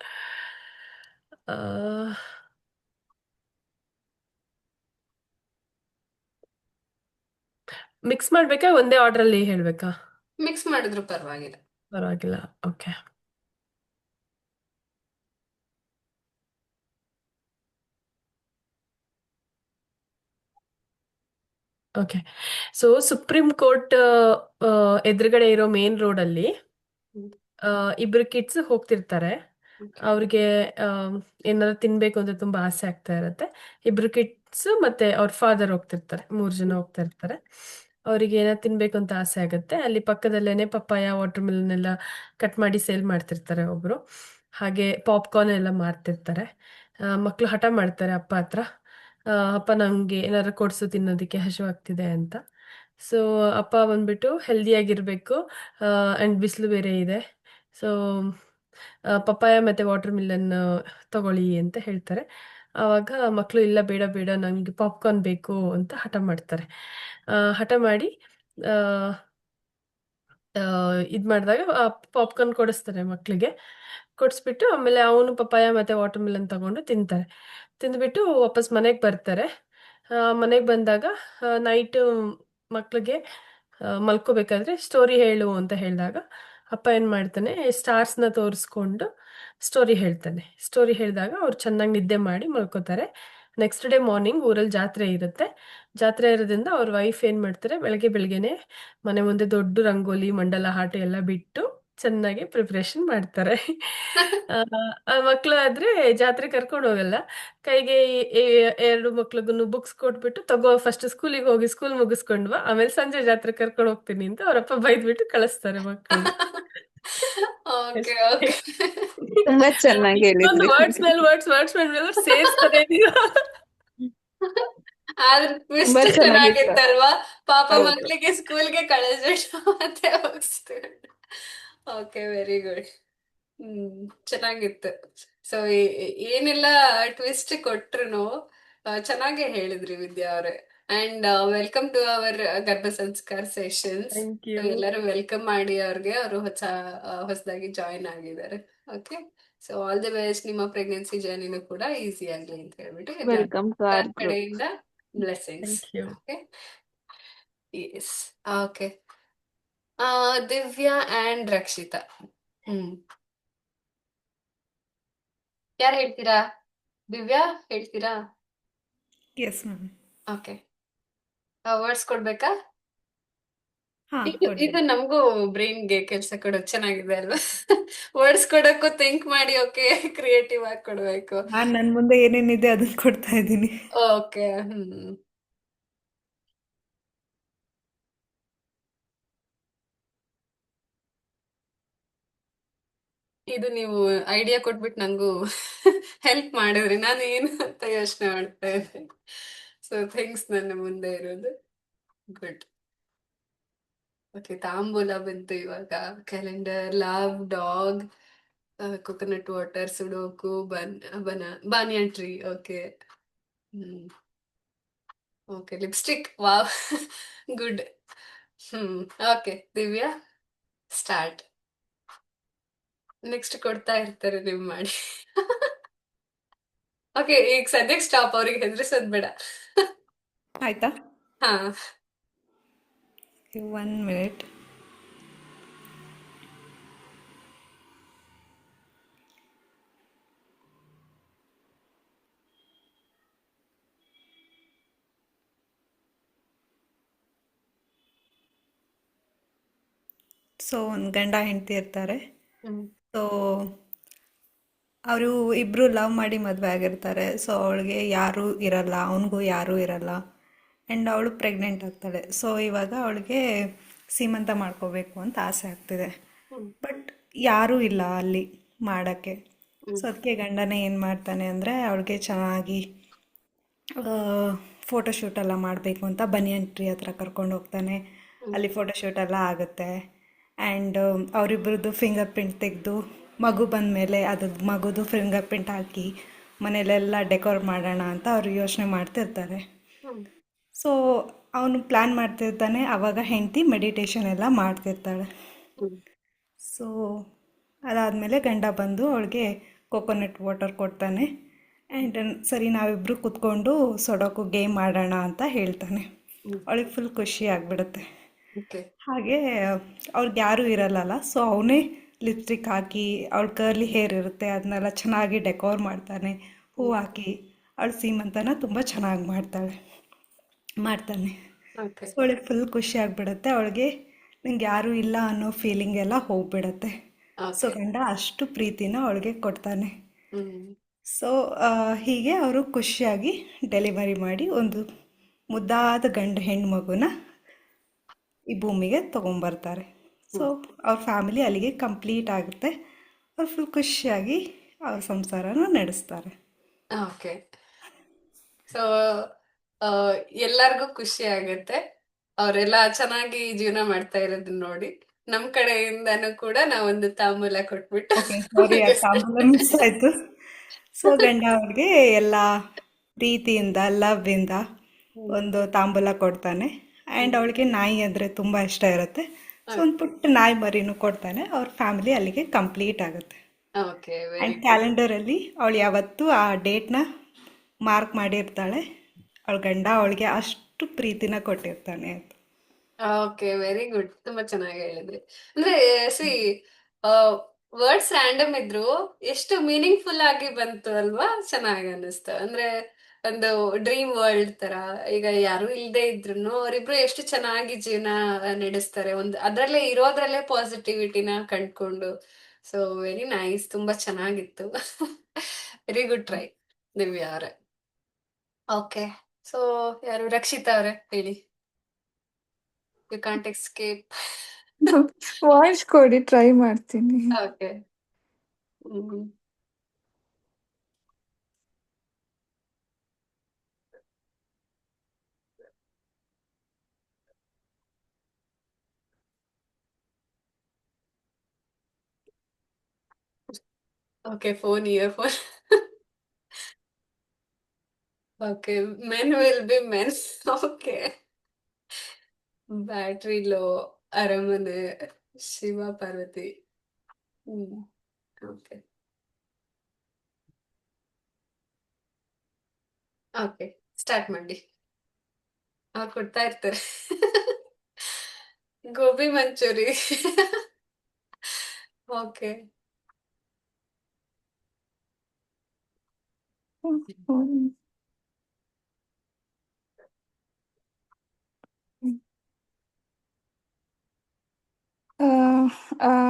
ಮಿಕ್ಸ್ ಮಾಡ್ಬೇಕಾ, ಒಂದೇ ಆರ್ಡರ್ ಅಲ್ಲಿ ಹೇಳ್ಬೇಕಾ? ಮಿಕ್ಸ್ ಮಾಡಿದ್ರು ಪರವಾಗಿಲ್ಲ. ಪರವಾಗಿಲ್ಲ. Okay. Okay. So supreme court ಎದುರುಗಡೆ ಇರೋ ಮೇನ್ ರೋಡ್ ಅಲ್ಲಿ ಇಬ್ರು ಕಿಡ್ಸ್ ಹೋಗ್ತಿರ್ತಾರೆ. ಅವ್ರಿಗೆ ಏನಾದ್ರು ತಿನ್ಬೇಕು ಅಂತ ತುಂಬಾ ಆಸೆ ಆಗ್ತಾ ಇರತ್ತೆ. ಇಬ್ರು ಕಿಡ್ಸ್ ಮತ್ತೆ ಅವ್ರ ಫಾದರ್ ಹೋಗ್ತಿರ್ತಾರೆ, 3 ಜನ ಹೋಗ್ತಾ ಇರ್ತಾರೆ. ಅವ್ರಿಗೆ ಏನಾದ್ರು ತಿನ್ಬೇಕು ಅಂತ ಆಸೆ ಆಗತ್ತೆ. ಅಲ್ಲಿ ಪಕ್ಕದಲ್ಲೇನೆ ಪಪ್ಪಾಯ, ವಾಟರ್ ಮೆಲನ್ ಎಲ್ಲ ಕಟ್ ಮಾಡಿ ಸೇಲ್ ಮಾಡ್ತಿರ್ತಾರೆ ಒಬ್ರು. ಹಾಗೆ ಪಾಪ್ಕಾರ್ನ್ ಎಲ್ಲ ಮಾರ್ತಿರ್ತಾರೆ. ಮಕ್ಳು ಹಠ ಮಾಡ್ತಾರೆ ಅಪ್ಪ ಹತ್ರ, ಅಪ್ಪ ನಮ್ಗೆ ಏನಾರು ಕೊಡ್ಸು ತಿನ್ನೋದಕ್ಕೆ ಹಸಿವಾಗ್ತಿದೆ ಅಂತ. ಸೊ ಅಪ್ಪ ಬಂದ್ಬಿಟ್ಟು ಹೆಲ್ದಿಯಾಗಿರ್ಬೇಕು ಅಂಡ್ ಬಿಸಿಲು ಬೇರೆ ಇದೆ. ಸೊ ಪಪ್ಪಾಯ ಮತ್ತೆ ವಾಟರ್ ಮಿಲನ್ ತಗೊಳ್ಳಿ ಅಂತ ಹೇಳ್ತಾರೆ. ಆವಾಗ ಮಕ್ಕಳು ಇಲ್ಲ ಬೇಡ ಬೇಡ ನಮಗೆ ಪಾಪ್ಕಾರ್ನ್ ಬೇಕು ಅಂತ ಹಠ ಮಾಡ್ತಾರೆ. ಹಠ ಮಾಡಿ ಇದು ಮಾಡಿದಾಗ ಪಾಪ್ಕಾರ್ನ್ ಕೊಡಿಸ್ತಾರೆ ಮಕ್ಕಳಿಗೆ. ಕೊಡಿಸ್ಬಿಟ್ಟು ಆಮೇಲೆ ಅವನು ಪಪ್ಪಾಯ ಮತ್ತೆ ವಾಟರ್ ಮಿಲನ್ ತಗೊಂಡು ತಿಂತಾರೆ. ತಿಂದ್ಬಿಟ್ಟು ವಾಪಸ್ ಮನೆಗೆ ಬರ್ತಾರೆ. ಮನೆಗೆ ಬಂದಾಗ ನೈಟು ಮಕ್ಕಳಿಗೆ ಮಲ್ಕೋಬೇಕಾದ್ರೆ ಸ್ಟೋರಿ ಹೇಳು ಅಂತ ಹೇಳಿದಾಗ ಅಪ್ಪ ಏನು ಮಾಡ್ತಾನೆ, ಸ್ಟಾರ್ಸ್ನ ತೋರಿಸ್ಕೊಂಡು ಸ್ಟೋರಿ ಹೇಳ್ತಾನೆ. ಸ್ಟೋರಿ ಹೇಳಿದಾಗ ಅವ್ರು ಚೆನ್ನಾಗಿ ನಿದ್ದೆ ಮಾಡಿ ಮಲ್ಕೋತಾರೆ. ನೆಕ್ಸ್ಟ್ ಡೇ ಮಾರ್ನಿಂಗ್ ಊರಲ್ಲಿ ಜಾತ್ರೆ ಇರುತ್ತೆ. ಜಾತ್ರೆ ಇರೋದ್ರಿಂದ ಅವ್ರ ವೈಫ್ ಏನು ಮಾಡ್ತಾರೆ, ಬೆಳಗ್ಗೆನೆ ಮನೆ ಮುಂದೆ ದೊಡ್ಡ ರಂಗೋಲಿ ಮಂಡಲ ಹಾಟು ಎಲ್ಲ ಬಿಟ್ಟು ಚೆನ್ನಾಗಿ ಪ್ರಿಪ್ರೇಷನ್ ಮಾಡ್ತಾರೆ. ಮಕ್ಕಳು ಆದ್ರೆ ಜಾತ್ರೆ ಕರ್ಕೊಂಡು ಹೋಗಲ್ಲ. ಕೈಗೆ ಎರಡು ಮಕ್ಳಿಗೂ ಬುಕ್ಸ್ ಕೊಟ್ಬಿಟ್ಟು ತಗೋ ಫಸ್ಟ್ ಸ್ಕೂಲಿಗೆ ಹೋಗಿ ಸ್ಕೂಲ್ ಮುಗಿಸ್ಕೊಂಡ್ವಾ, ಆಮೇಲೆ ಸಂಜೆ ಜಾತ್ರೆ ಕರ್ಕೊಂಡು ಹೋಗ್ತೀನಿ ಅಂತ ಅವ್ರಪ್ಪ ಬೈದ್ಬಿಟ್ಟು ಕಳಿಸ್ತಾರೆ ಮಕ್ಕಳನ್ನ. Okay okay. ತುಂಬಾ ಚೆನ್ನಾಗಿ ಇಷ್ಟೊಂದು ಹೇಳಿದ್ರಿ. ವರ್ಡ್ಸ್ ಮೇಲೆ ಸೇರಿಸ್ತಾರೆ ನೀವು. ಆದ್ರೆ ತುಂಬಾ ಟ್ವಿಸ್ಟ್ ಚೆನ್ನಾಗಿತ್ತು. ಚೆನ್ನಾಗಿತ್ತಲ್ವಾ? ಪಾಪ ಹೌದು. ಮಕ್ಳಿಗೆ ಸ್ಕೂಲ್ಗೆ ಕಳಿಸ್ಬಿಟ್ಟು ಮತ್ತೆ ಹೋಗಿಸ್ತಾರೆ. Okay, very good. ಚೆನ್ನಾಗಿತ್ತು. ಸೊ ಏನೆಲ್ಲ ಟ್ವಿಸ್ಟ್ ಕೊಟ್ರು ಚೆನ್ನಾಗೇ ಹೇಳಿದ್ರಿ ವಿದ್ಯಾ ಅವರೇ. And welcome to our garbha sanskar sessions. Thank you. ಎಲ್ಲರೂ ವೆಲ್ಕಮ್ ಮಾಡಿ ಅವ್ರಿಗೆ. ಅವರು ಹೊಸದಾಗಿ ಜಾಯಿನ್ ಆಗಿದ್ದಾರೆ. Okay, so all the best. ನಿಮ್ಮ ಪ್ರೆಗ್ನೆನ್ಸಿ ಜರ್ನಿನೂ ಕೂಡ ಈಸಿ ಆಗ್ಲಿ ಅಂತ ಹೇಳ್ಬಿಟ್ಟು ವೆಲ್ಕಮ್ ಟು ಎಲ್ಲರ ಅವರ್ ಗ್ರೂಪ್. ಕಡೆಯಿಂದ blessings. Thank you. Okay, yes. Okay, Divya and Rakshita. ಯಾರು ಹೇಳ್ತೀರಾ? ದಿವ್ಯಾ ಹೇಳ್ತೀರಾ? Yes ma'am. ಓಕೆ, ವರ್ಡ್ಸ್ ಕೊಡ್ಬೇಕಾ? ಹಾಂ ಇದು ಕೊಡ್ತೀನಿ. ನಮಗೂ ಬ್ರೈನ್ಗೆ ಕೆಲಸ ಕೊಡೋದು ಚೆನ್ನಾಗಿದೆ ಅಲ್ವಾ? ವರ್ಡ್ಸ್ ಕೊಡಕ್ಕೂ ಥಿಂಕ್ ಮಾಡಿ, ಓಕೆ, ಕ್ರಿಯೇಟಿವ್ ಆಗಿ ಕೊಡ್ಬೇಕು. ನಾನು ನನ್ನ ಮುಂದೆ ಏನೇನಿದೆ ಅದನ್ನ ಕೊಡ್ತಾ ಇದ್ದೀನಿ. ಓಕೆ. ಇದು ನೀವು ಐಡಿಯಾ ಕೊಟ್ಬಿಟ್ಟು ನಂಗೂ ಹೆಲ್ಪ್ ಮಾಡಿದ್ರಿ. ನಾನು ಏನು ಅಂತ ಯೋಚನೆ ಮಾಡ್ತಾ ಇದ್ದೆ. ಸೊ ಥಿಂಗ್ಸ್ ನನ್ನ ಮುಂದೆ ಇರೋದು. ಗುಡ್. ಓಕೆ, ತಾಂಬೂಲ ಬಂತು ಇವಾಗ. Calendar, love, dog, coconut water, sudoku, banyan tree. Okay. Okay, lipstick. Wow, good. Okay, Divya start. Next ಕೊಡ್ತಾ ಇರ್ತಾರೆ ನೀವು ಮಾಡಿ. ಓಕೆ, ಈಗ ಸದ್ಯಕ್ಕೆ ಸ್ಟಾಪ್. ಅವ್ರಿಗೆ ಹೆದರಿಸೋದ್ ಬೇಡ. ಆಯ್ತಾ? ಹಾ, 1 ಮಿನಿಟ್. ಸೊ ಒಂದು ಗಂಡ ಹೆಂಡತಿ ಇರ್ತಾರೆ. ಸೊ ಅವರು ಇಬ್ಬರು ಲವ್ ಮಾಡಿ ಮದುವೆ ಆಗಿರ್ತಾರೆ. ಸೊ ಅವಳಿಗೆ ಯಾರೂ ಇರಲ್ಲ, ಅವನಿಗೂ ಯಾರೂ ಇರಲ್ಲ. ಆ್ಯಂಡ್ ಅವಳು ಪ್ರೆಗ್ನೆಂಟ್ ಆಗ್ತಾಳೆ. ಸೊ ಇವಾಗ ಅವಳಿಗೆ ಸೀಮಂತ ಮಾಡ್ಕೋಬೇಕು ಅಂತ ಆಸೆ ಆಗ್ತಿದೆ. ಬಟ್ ಯಾರೂ ಇಲ್ಲ ಅಲ್ಲಿ ಮಾಡೋಕ್ಕೆ. ಸೊ ಅದಕ್ಕೆ ಗಂಡನೇ ಏನು ಮಾಡ್ತಾನೆ ಅಂದರೆ ಅವಳಿಗೆ ಚೆನ್ನಾಗಿ ಫೋಟೋಶೂಟ್ ಎಲ್ಲ ಮಾಡಬೇಕು ಅಂತ ಬನಿಯನ್ ಟ್ರೀ ಹತ್ರ ಕರ್ಕೊಂಡು ಹೋಗ್ತಾನೆ. ಅಲ್ಲಿ ಫೋಟೋಶೂಟ್ ಎಲ್ಲ ಆಗುತ್ತೆ. ಆ್ಯಂಡ್ ಅವರಿಬ್ಬರದ್ದು ಫಿಂಗರ್ ಪ್ರಿಂಟ್ ತೆಗೆದು ಮಗು ಬಂದ ಮೇಲೆ ಅದು ಮಗುದು ಫಿಂಗರ್ ಪ್ರಿಂಟ್ ಹಾಕಿ ಮನೇಲೆಲ್ಲ ಡೆಕೋರ್ ಮಾಡೋಣ ಅಂತ ಅವರು ಯೋಚನೆ ಮಾಡ್ತಿರ್ತಾರೆ. ಸೊ ಅವನು ಪ್ಲ್ಯಾನ್ ಮಾಡ್ತಿರ್ತಾನೆ. ಆವಾಗ ಹೆಂಡತಿ ಮೆಡಿಟೇಷನ್ ಎಲ್ಲ ಮಾಡ್ತಿರ್ತಾಳೆ. ಸೊ ಅದಾದಮೇಲೆ ಗಂಡ ಬಂದು ಅವಳಿಗೆ ಕೊಕೊನಟ್ ವಾಟರ್ ಕೊಡ್ತಾನೆ. ಆ್ಯಂಡ್ ಸರಿ ನಾವಿಬ್ಬರು ಕೂತ್ಕೊಂಡು ಸೊಡೋಕು ಗೇಮ್ ಆಡೋಣ ಅಂತ ಹೇಳ್ತಾನೆ. ಅವಳಿಗೆ ಫುಲ್ ಖುಷಿ ಆಗಿಬಿಡುತ್ತೆ. ಹಾಗೆ ಅವ್ರಿಗೆ ಯಾರೂ ಇರಲ್ಲಲ್ಲ. ಸೊ ಅವನೇ ಲಿಪ್ಸ್ಟಿಕ್ ಹಾಕಿ, ಅವಳ ಕರ್ಲಿ ಹೇರ್ ಇರುತ್ತೆ ಅದನ್ನೆಲ್ಲ ಚೆನ್ನಾಗಿ ಡೆಕೋರ್ ಮಾಡ್ತಾನೆ. ಹೂ ಹಾಕಿ ಅವಳ ಸೀಮಂತನ ತುಂಬ ಚೆನ್ನಾಗಿ ಮಾಡ್ತಾನೆ. ಸೊ ಅವಳಿಗೆ ಫುಲ್ ಖುಷಿ ಆಗಿಬಿಡುತ್ತೆ. ಅವಳಿಗೆ ನಂಗೆ ಯಾರೂ ಇಲ್ಲ ಅನ್ನೋ ಫೀಲಿಂಗ್ ಎಲ್ಲ ಹೋಗ್ಬಿಡತ್ತೆ. ಸೊ ಗಂಡ ಅಷ್ಟು ಪ್ರೀತಿನ ಅವಳಿಗೆ ಕೊಡ್ತಾನೆ. ಸೊ ಹೀಗೆ ಅವರು ಖುಷಿಯಾಗಿ ಡೆಲಿವರಿ ಮಾಡಿ ಒಂದು ಮುದ್ದಾದ ಗಂಡು ಹೆಣ್ಣು ಮಗುನ ಈ ಭೂಮಿಗೆ ತೊಗೊಂಬರ್ತಾರೆ. ಸೊ ಅವ್ರ ಫ್ಯಾಮಿಲಿ ಅಲ್ಲಿಗೆ ಕಂಪ್ಲೀಟ್ ಆಗುತ್ತೆ. ಅವ್ರು ಫುಲ್ ಖುಷಿಯಾಗಿ ಅವ್ರ ಸಂಸಾರನ ನಡೆಸ್ತಾರೆ. ಓಕೆ. ಸೊ ಎಲ್ಲರಿಗೂ ಖುಷಿ ಆಗತ್ತೆ ಅವರೆಲ್ಲ ಚೆನ್ನಾಗಿ ಜೀವನ ಮಾಡ್ತಾ ಇರೋದನ್ನ ನೋಡಿ. ನಮ್ ಕಡೆಯಿಂದನೂ ಕೂಡ ನಾವೊಂದು ತಾಂಬೂಲ ಕೊಟ್ಬಿಟ್ಟು ಓಕೆ ಸಾರಿ ಆ ತಾಂಬೂಲ ಮಿಸ್ ಮುಗಿಸ್ತೀವಿ. ಆಯ್ತು. ಸೊ ಗಂಡ ಅವ್ರಿಗೆ ಎಲ್ಲ ಪ್ರೀತಿಯಿಂದ ಲವ್ ಇಂದ ಒಂದು ತಾಂಬೂಲ ಕೊಡ್ತಾನೆ. ಆ್ಯಂಡ್ ಅವಳಿಗೆ ನಾಯಿ ಅಂದರೆ ತುಂಬ ಇಷ್ಟ ಇರುತ್ತೆ. ಸೊ ಒಂದು ಪುಟ್ಟ ನಾಯಿ ಮರಿನೂ ಕೊಡ್ತಾನೆ. ಅವ್ರ ಫ್ಯಾಮಿಲಿ ಅಲ್ಲಿಗೆ ಕಂಪ್ಲೀಟ್ ಆಗುತ್ತೆ. Okay, very and good. ಕ್ಯಾಲೆಂಡರಲ್ಲಿ ಅವಳು ಯಾವತ್ತೂ ಆ ಡೇಟ್ನ ಮಾರ್ಕ್ ಮಾಡಿರ್ತಾಳೆ. ಅವಳ ಗಂಡ ಅವಳಿಗೆ ಅಷ್ಟು ಪ್ರೀತಿನ ಕೊಟ್ಟಿರ್ತಾನೆ ಅಂತ. Okay, very good. ತುಂಬಾ ಚೆನ್ನಾಗಿ ಹೇಳಿದ್ರಿ. ಅಂದ್ರೆ ಸಿ ವರ್ಡ್ಸ್ ರ್ಯಾಂಡಮ್ ಇದ್ರು ಎಷ್ಟು ಮೀನಿಂಗ್ಫುಲ್ ಆಗಿ ಬಂತು ಅಲ್ವಾ? ಚೆನ್ನಾಗಿ ಅನ್ನಿಸ್ತು. ಅಂದ್ರೆ ಒಂದು ಡ್ರೀಮ್ ವರ್ಲ್ಡ್ ತರ. ಈಗ ಯಾರು ಇಲ್ದೇ ಇದ್ರು ಅವರಿಬ್ರು ಎಷ್ಟು ಚೆನ್ನಾಗಿ ಜೀವನ ನಡೆಸ್ತಾರೆ. ಒಂದು ಅದ್ರಲ್ಲೇ ಇರೋದ್ರಲ್ಲೇ ಪಾಸಿಟಿವಿಟಿನ ಕಂಡ್ಕೊಂಡು. So very nice. ತುಂಬಾ ಚೆನ್ನಾಗಿತ್ತು. ವೆರಿ ಗುಡ್ ಟ್ರೈ ದಿವ್ಯಾ ಅವ್ರೆ. ಓಕೆ, ಸೊ ಯಾರು ರಕ್ಷಿತಾ ಅವ್ರೆ ಹೇಳಿ. You can't escape. ವಾಯ್ಸ್ ಕೊಡಿ, ಟ್ರೈ ಮಾಡ್ತೀನಿ. Okay. Okay, phone earphone. Okay, men will be men. Okay, battery low, ಅರಮನೆ, Shiva Parvati. Okay okay, start ಮಾಡಿ. ಅವ್ರು ಕೊಡ್ತಾ ಇರ್ತಾರೆ. Gobi manchurian. Okay.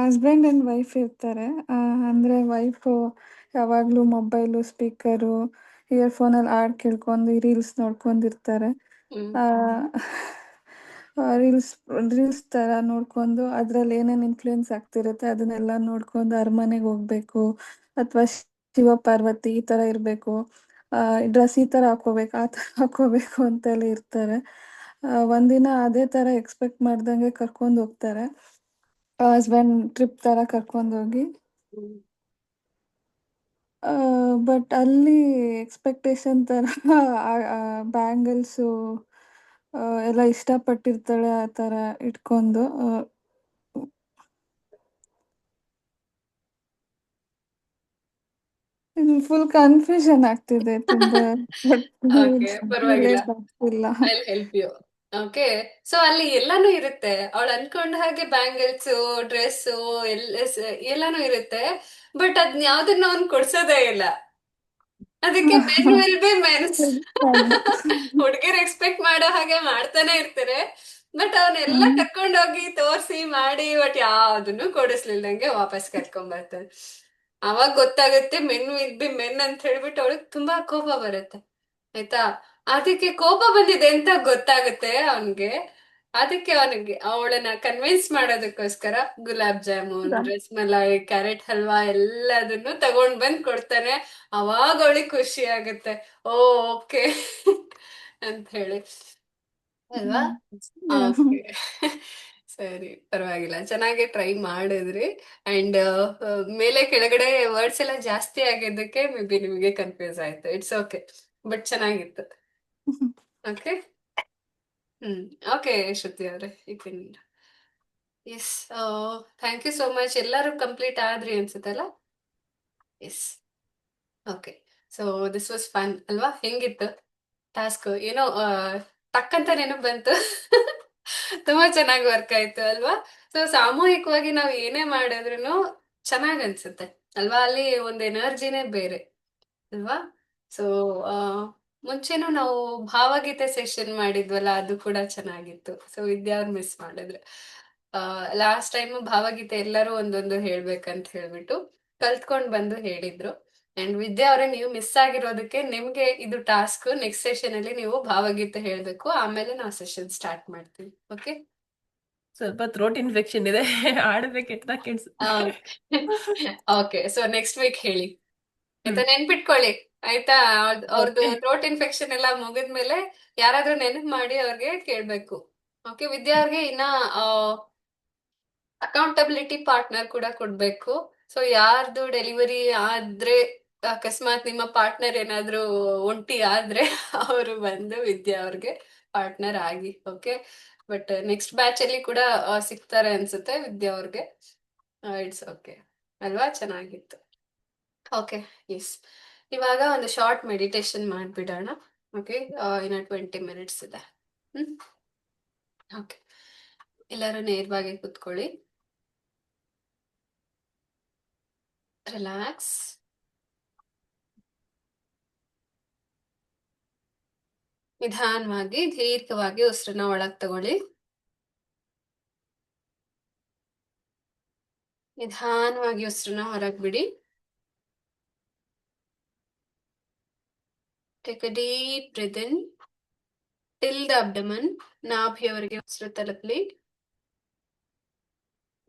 Husband and wife ಇರ್ತಾರೆ. ಅಂದ್ರೆ ವೈಫು ಯಾವಾಗ್ಲೂ ಮೊಬೈಲು, ಸ್ಪೀಕರು, ಇಯರ್ಫೋನಲ್ಲಿ ಹಾಡ್ ಕೇಳ್ಕೊಂಡು ರೀಲ್ಸ್ ನೋಡ್ಕೊಂಡಿರ್ತಾರೆ. ರೀಲ್ಸ್ ರೀಲ್ಸ್ ತರ ನೋಡ್ಕೊಂಡು ಅದ್ರಲ್ಲಿ ಏನೇನು ಇನ್ಫ್ಲೂಯೆನ್ಸ್ ಆಗ್ತಿರುತ್ತೆ ಅದನ್ನೆಲ್ಲ ನೋಡ್ಕೊಂಡು ಅರಮನೆಗೆ ಹೋಗ್ಬೇಕು ಅಥವಾ ಶಿವ ಪಾರ್ವತಿ ಈ ತರ ಇರ್ಬೇಕು, ಡ್ರೆಸ್ ಈ ತರ ಹಾಕೋಬೇಕು, ಆ ತರ ಹಾಕೋಬೇಕು ಅಂತೆಲ್ಲ ಇರ್ತಾರೆ. ಒಂದಿನ ಅದೇ ತರ ಎಕ್ಸ್ಪೆಕ್ಟ್ ಮಾಡ್ದಂಗೆ ಕರ್ಕೊಂಡು ಹೋಗ್ತಾರೆ. ಹಸ್ಬೆಂಡ್ ಟ್ರಿಪ್ ತರ ಕರ್ಕೊಂಡೋಗಿ, ಬಟ್ ಅಲ್ಲಿ ಎಕ್ಸ್ಪೆಕ್ಟೇಷನ್ ತರ ಬ್ಯಾಂಗಲ್ಸು ಎಲ್ಲ ಇಷ್ಟಪಟ್ಟಿರ್ತಾಳೆ ಆ ತರ ಇಟ್ಕೊಂಡು. ಫುಲ್ ಕನ್ಫ್ಯೂಷನ್ ಆಗ್ತಿದೆ ತುಂಬಾ, ಬಟ್ ಓಕೆ, ಪರವಾಗಿಲ್ಲ. ಆಗ್ತಿಲ್ಲ. I help you. Okay, so ಅಲ್ಲಿ ಎಲ್ಲಾನು ಇರುತ್ತೆ. ಅವಳು ಅನ್ಕೊಂಡ ಹಾಗೆ ಬ್ಯಾಂಗಲ್ಸ್, ಡ್ರೆಸ್ ಎಲ್ಲಾನು ಇರುತ್ತೆ. ಬಟ್ ಅದ್ನ ಯಾವ್ದನ್ನ ಅವ್ನ್ ಕೊಡ್ಸೋದೇ ಇಲ್ಲ. ಅದಕ್ಕೆ ಮೆನ್ ವಿಲ್ ಬಿ ಮೆನ್ಸ್. ಹುಡ್ಗಿರ್ ಎಕ್ಸ್ಪೆಕ್ಟ್ ಮಾಡೋ ಹಾಗೆ ಮಾಡ್ತಾನೆ ಇರ್ತಾರೆ. ಬಟ್ ಅವನ್ನೆಲ್ಲ ಕರ್ಕೊಂಡೋಗಿ ತೋರ್ಸಿ ಮಾಡಿ ಬಟ್ ಯಾವ್ದನ್ನು ಕೊಡಿಸ್ಲಿಲ್ದಂಗೆ ವಾಪಸ್ ಕರ್ಕೊಂಡ್ ಬರ್ತಾರೆ. ಅವಾಗ ಗೊತ್ತಾಗುತ್ತೆ ಮೆನ್ ವಿಲ್ ಬಿ ಮೆನ್ ಅಂತ ಹೇಳ್ಬಿಟ್ಟು ಅವಳಿಗೆ ತುಂಬಾ ಕೋಪ ಬರುತ್ತೆ. ಆಯ್ತಾ? ಅದಕ್ಕೆ ಕೋಪ ಬಂದಿದೆ ಅಂತ ಗೊತ್ತಾಗುತ್ತೆ ಅವನ್ಗೆ. ಅದಕ್ಕೆ ಅವನಿಗೆ ಅವಳನ್ನ ಕನ್ವಿನ್ಸ್ ಮಾಡೋದಕ್ಕೋಸ್ಕರ ಗುಲಾಬ್ ಜಾಮೂನ್, ರಸ್ಮಲಾಯಿ, ಕ್ಯಾರೆಟ್ ಹಲ್ವಾ ಎಲ್ಲದನ್ನು ತಗೊಂಡ್ ಬಂದ್ ಕೊಡ್ತಾನೆ. ಅವಾಗ ಅವಳಿಗೆ ಖುಷಿ ಆಗುತ್ತೆ. ಓ ಓಕೆ ಅಂತ ಹೇಳಿ ಅಲ್ವಾ? ಓಕೆ. ಸರಿ, ಪರವಾಗಿಲ್ಲ, ಚೆನ್ನಾಗಿ ಟ್ರೈ ಮಾಡಿದ್ರಿ. ಅಂಡ್ ಮೇಲೆ ಕೆಳಗಡೆ ವರ್ಡ್ಸ್ ಎಲ್ಲ ಜಾಸ್ತಿ ಆಗಿದ್ದಕ್ಕೆ ಮೇ ಬಿ ನಿಮಗೆ ಕನ್ಫ್ಯೂಸ್ ಆಯ್ತು. ಇಟ್ಸ್ ಓಕೆ, ಬಟ್ ಚೆನ್ನಾಗಿತ್ತು. ಓಕೆ. ಓಕೆ ಶ್ರುತಿ ಅವರೇ, yes, thank you so much. ಎಲ್ಲರೂ ಕಂಪ್ಲೀಟ್ ಆದ್ರಿ ಅನ್ಸುತ್ತಲ್ಲ? Yes. Okay, so this was fun ಅಲ್ವಾ? ಹೆಂಗಿತ್ತು ಟಾಸ್ಕ್? ಏನೋ ಟಕ್ ಅಂತ ನೆನಪು ಬಂತು. ತುಂಬಾ ಚೆನ್ನಾಗಿ ವರ್ಕ್ ಆಯ್ತು ಅಲ್ವಾ? ಸೊ ಸಾಮೂಹಿಕವಾಗಿ ನಾವು ಏನೇ ಮಾಡಿದ್ರು ಚೆನ್ನಾಗ್ ಅನ್ಸುತ್ತೆ ಅಲ್ವಾ? ಅಲ್ಲಿ ಒಂದು ಎನರ್ಜಿನೇ ಬೇರೆ ಅಲ್ವಾ? ಸೊ ಮುಂಚೆನೂ ನಾವು ಭಾವಗೀತೆ ಸೆಷನ್ ಮಾಡಿದ್ವಲ್ಲ, ಅದು ಕೂಡ ಚೆನ್ನಾಗಿತ್ತು. ಸೊ ವಿದ್ಯಾ ಅವ್ರು ಮಿಸ್ ಮಾಡಿದ್ರೆ, ಲಾಸ್ಟ್ ಟೈಮ್ ಭಾವಗೀತೆ ಎಲ್ಲರೂ ಒಂದೊಂದು ಹೇಳ್ಬೇಕಂತ ಹೇಳ್ಬಿಟ್ಟು ಕಲ್ತ್ಕೊಂಡ್ ಬಂದು ಹೇಳಿದ್ರು. ಅಂಡ್ ವಿದ್ಯಾ ಅವರೇ, ನೀವು ಮಿಸ್ ಆಗಿರೋದಕ್ಕೆ ನಿಮ್ಗೆ ಇದು ಟಾಸ್ಕ್. ನೆಕ್ಸ್ಟ್ ಸೆಷನ್ ಅಲ್ಲಿ ನೀವು ಭಾವಗೀತೆ ಹೇಳ್ಬೇಕು, ಆಮೇಲೆ ನಾವು ಸೆಷನ್ ಸ್ಟಾರ್ಟ್ ಮಾಡ್ತೀವಿ. ಓಕೆ? ಸ್ವಲ್ಪ ಥ್ರೋಟ್ ಇನ್ಫೆಕ್ಷನ್ ಇದೆ, ಆಡಿದ್ರೆ ಕೆಟ್ಟದಾಗ ಕೆಡ್ಸುತ್ತೆ. ಓಕೆ, ಸೊ ನೆಕ್ಸ್ಟ್ ವೀಕ್ ಹೇಳಿ ಆಯ್ತಾ? ನೆನ್ಪಿಟ್ಕೊಳ್ಳಿ, ಆಯ್ತಾ? ಅವ್ರದ್ದು ಓಕೆ ಥ್ರೋಟ್ ಇನ್ಫೆಕ್ಷನ್ ಎಲ್ಲ ಮುಗಿದ್ಮೇಲೆ ಯಾರಾದ್ರೂ ನೆನಪು ಮಾಡಿ ಅವ್ರಿಗೆ ಕೇಳ್ಬೇಕು. ಓಕೆ, ವಿದ್ಯಾ ಅವ್ರಿಗೆ ಇನ್ನ ಅಕೌಂಟಬಿಲಿಟಿ ಪಾರ್ಟ್ನರ್ ಕೂಡ ಕೊಡ್ಬೇಕು. ಸೊ ಯಾರ್ದು ಡೆಲಿವರಿ ಆದ್ರೆ, ಅಕಸ್ಮಾತ್ ನಿಮ್ಮ ಪಾರ್ಟ್ನರ್ ಏನಾದ್ರೂ ಒಂಟಿ ಆದ್ರೆ ಅವರು ಬಂದು ವಿದ್ಯಾ ಅವ್ರಿಗೆ ಪಾರ್ಟ್ನರ್ ಆಗಿ. ಓಕೆ, ಬಟ್ ನೆಕ್ಸ್ಟ್ ಬ್ಯಾಚ್ ಅಲ್ಲಿ ಕೂಡ ಸಿಗ್ತಾರೆ ಅನ್ಸುತ್ತೆ ವಿದ್ಯಾ ಅವ್ರಿಗೆ. ಇಟ್ಸ್ ಓಕೆ ಅಲ್ವಾ? ಚೆನ್ನಾಗಿತ್ತು. Okay, yes. ಇವಾಗ ಒಂದು ಶಾರ್ಟ್ ಮೆಡಿಟೇಷನ್ ಮಾಡ್ಬಿಡೋಣ. ಓಕೆ, ಇನ್ನ 20 ಮಿನಿಟ್ಸ್ ಇದೆ. ಓಕೆ, ಎಲ್ಲರೂ ನೇರವಾಗಿ ಕೂತ್ಕೊಳ್ಳಿ. ರಿಲ್ಯಾಕ್ಸ್. ನಿಧಾನವಾಗಿ ದೀರ್ಘವಾಗಿ ಉಸಿರನ್ನ ಒಳಗ್ ತಗೊಳ್ಳಿ. ನಿಧಾನವಾಗಿ ಉಸಿರನ್ನ ಹೊರಗ್ ಬಿಡಿ. Take a deep breath in till the abdomen. ನಾಭಿಯವರೆಗೆ ಉಸಿರು ತಲುಪಲಿ.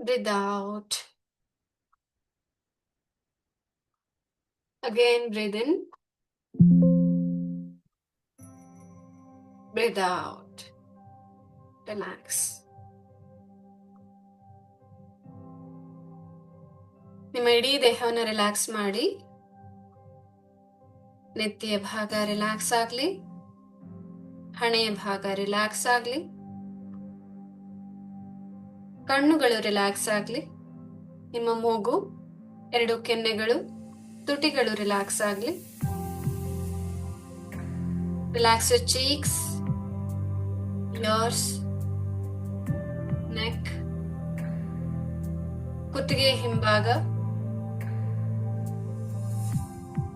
Breath out. Again breath in. Breath out. Relax. ನಿಮ್ಮ ಇಡೀ ದೇಹವನ್ನು ರಿಲ್ಯಾಕ್ಸ್ ಮಾಡಿ. ನೆತ್ತಿಯ ಭಾಗ ರಿಲ್ಯಾಕ್ಸ್ ಆಗ್ಲಿ, ಹಣೆಯ ಭಾಗ ರಿಲ್ಯಾಕ್ಸ್ ಆಗ್ಲಿ, ಕಣ್ಣುಗಳು ರಿಲ್ಯಾಕ್ಸ್ ಆಗ್ಲಿ, ನಿಮ್ಮ ಮೂಗು, 2 ಕೆನ್ನೆಗಳು, ತುಟಿಗಳು ರಿಲ್ಯಾಕ್ಸ್ ಆಗ್ಲಿ. Relax your cheeks, ears, neck, ಕುತ್ತಿಗೆ ಹಿಂಭಾಗ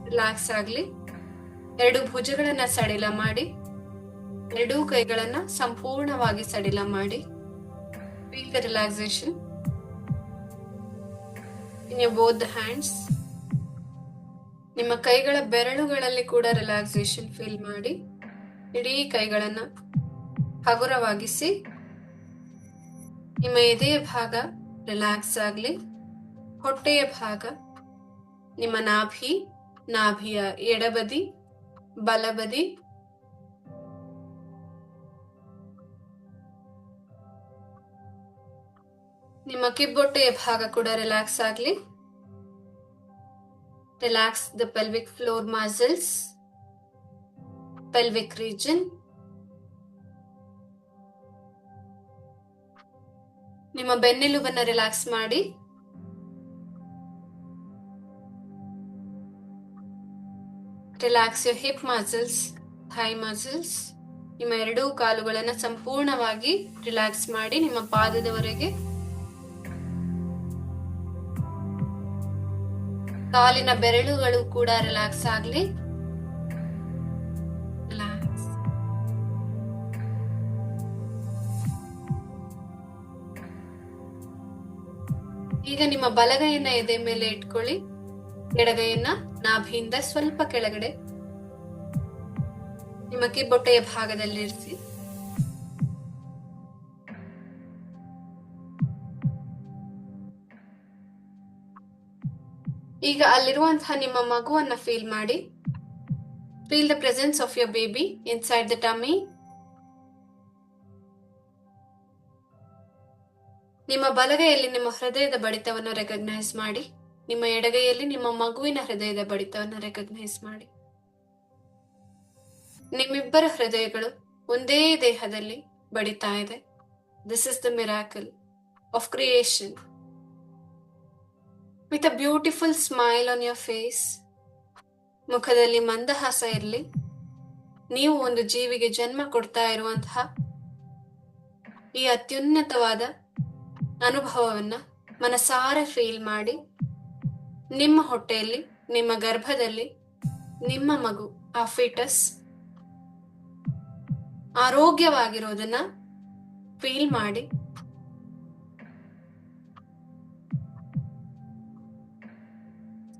ರಿಲ್ಯಾಕ್ಸ್ ಆಗ್ಲಿ. 2 ಭುಜಗಳನ್ನ ಸಡಿಲ ಮಾಡಿ, 2 ಕೈಗಳನ್ನ ಸಂಪೂರ್ಣವಾಗಿ ಸಡಿಲ ಮಾಡಿ. Feel the relaxation in your both the hands. ನಿಮ್ಮ ಕೈಗಳ ಬೆರಳುಗಳಲ್ಲಿ ಕೂಡ ರಿಲ್ಯಾಕ್ಸೇಷನ್ ಫೀಲ್ ಮಾಡಿ. ಇಡೀ ಕೈಗಳನ್ನ ಹಗುರವಾಗಿಸಿ. ನಿಮ್ಮ ಎದೆಯ ಭಾಗ ರಿಲ್ಯಾಕ್ಸ್ ಆಗ್ಲಿ. ಹೊಟ್ಟೆಯ ಭಾಗ, ನಿಮ್ಮ ನಾಭಿಯ ಎಡಬದಿ, ಬಲಬದಿ, ನಿಮ್ಮ ಕಿಬ್ಬೊಟ್ಟೆಯ ಭಾಗ ಕೂಡ ರಿಲ್ಯಾಕ್ಸ್ ಆಗ್ಲಿ. Relax the pelvic floor muscles, pelvic region. ನಿಮ್ಮ ಬೆನ್ನೆಲುಬನ್ನ ರಿಲ್ಯಾಕ್ಸ್ ಮಾಡಿ. Relax your hip muscles, thigh muscles. ನಿಮ್ಮ 2 ಕಾಲುಗಳನ್ನ ಸಂಪೂರ್ಣವಾಗಿ ರಿಲ್ಯಾಕ್ಸ್ ಮಾಡಿ. ನಿಮ್ಮ ಪಾದದವರೆಗೆ ಕಾಲಿನ ಬೆರಳುಗಳು ಕೂಡ ರಿಲ್ಯಾಕ್ಸ್ ಆಗ್ಲಿ. ರಿಲ್ಯಾಕ್ಸ್. ಈಗ ನಿಮ್ಮ ಬಲಗೈಯನ್ನ ಎದೆ ಮೇಲೆ ಇಟ್ಕೊಳ್ಳಿ. ಎಡಗೈಯನ್ನ ನಾಭಿಯಿಂದ ಸ್ವಲ್ಪ ಕೆಳಗಡೆ ನಿಮ್ಮ ಕಿಬ್ಬೊಟ್ಟೆಯ ಭಾಗದಲ್ಲಿ ಇರಿಸಿ. ಈಗ ಅಲ್ಲಿರುವಂತಹ ನಿಮ್ಮ ಮಗುವನ್ನ ಫೀಲ್ ಮಾಡಿ. Feel the presence of your baby inside the tummy. ನಿಮ್ಮ ಬಲಗೈಯಲ್ಲಿ ನಿಮ್ಮ ಹೃದಯದ ಬಡಿತವನ್ನು ರೆಕಗ್ನೈಸ್ ಮಾಡಿ. ನಿಮ್ಮ ಎಡಗೈಯಲ್ಲಿ ನಿಮ್ಮ ಮಗುವಿನ ಹೃದಯದ ಬಡಿತವನ್ನು ರೆಕಗ್ನೈಸ್ ಮಾಡಿ. ನಿಮ್ಮಿಬ್ಬರ ಹೃದಯಗಳು ಒಂದೇ ದೇಹದಲ್ಲಿ ಬಡಿತಾ ಇದೆ. This is the miracle of creation. With a beautiful smile on your face. ಮುಖದಲ್ಲಿ ಮಂದಹಾಸ ಇರಲಿ. ನೀವು ಒಂದು ಜೀವಿಗೆ ಜನ್ಮ ಕೊಡ್ತಾ ಇರುವಂತಹ ಈ ಅತ್ಯುನ್ನತವಾದ ಅನುಭವವನ್ನ ಮನಸಾರೆ ಫೀಲ್ ಮಾಡಿ. ನಿಮ್ಮ ಹೊಟ್ಟೆಯಲ್ಲಿ, ನಿಮ್ಮ ಗರ್ಭದಲ್ಲಿ ನಿಮ್ಮ ಮಗು, ಆ ಫೀಟಸ್ ಆರೋಗ್ಯವಾಗಿರೋದನ್ನ ಫೀಲ್ ಮಾಡಿ.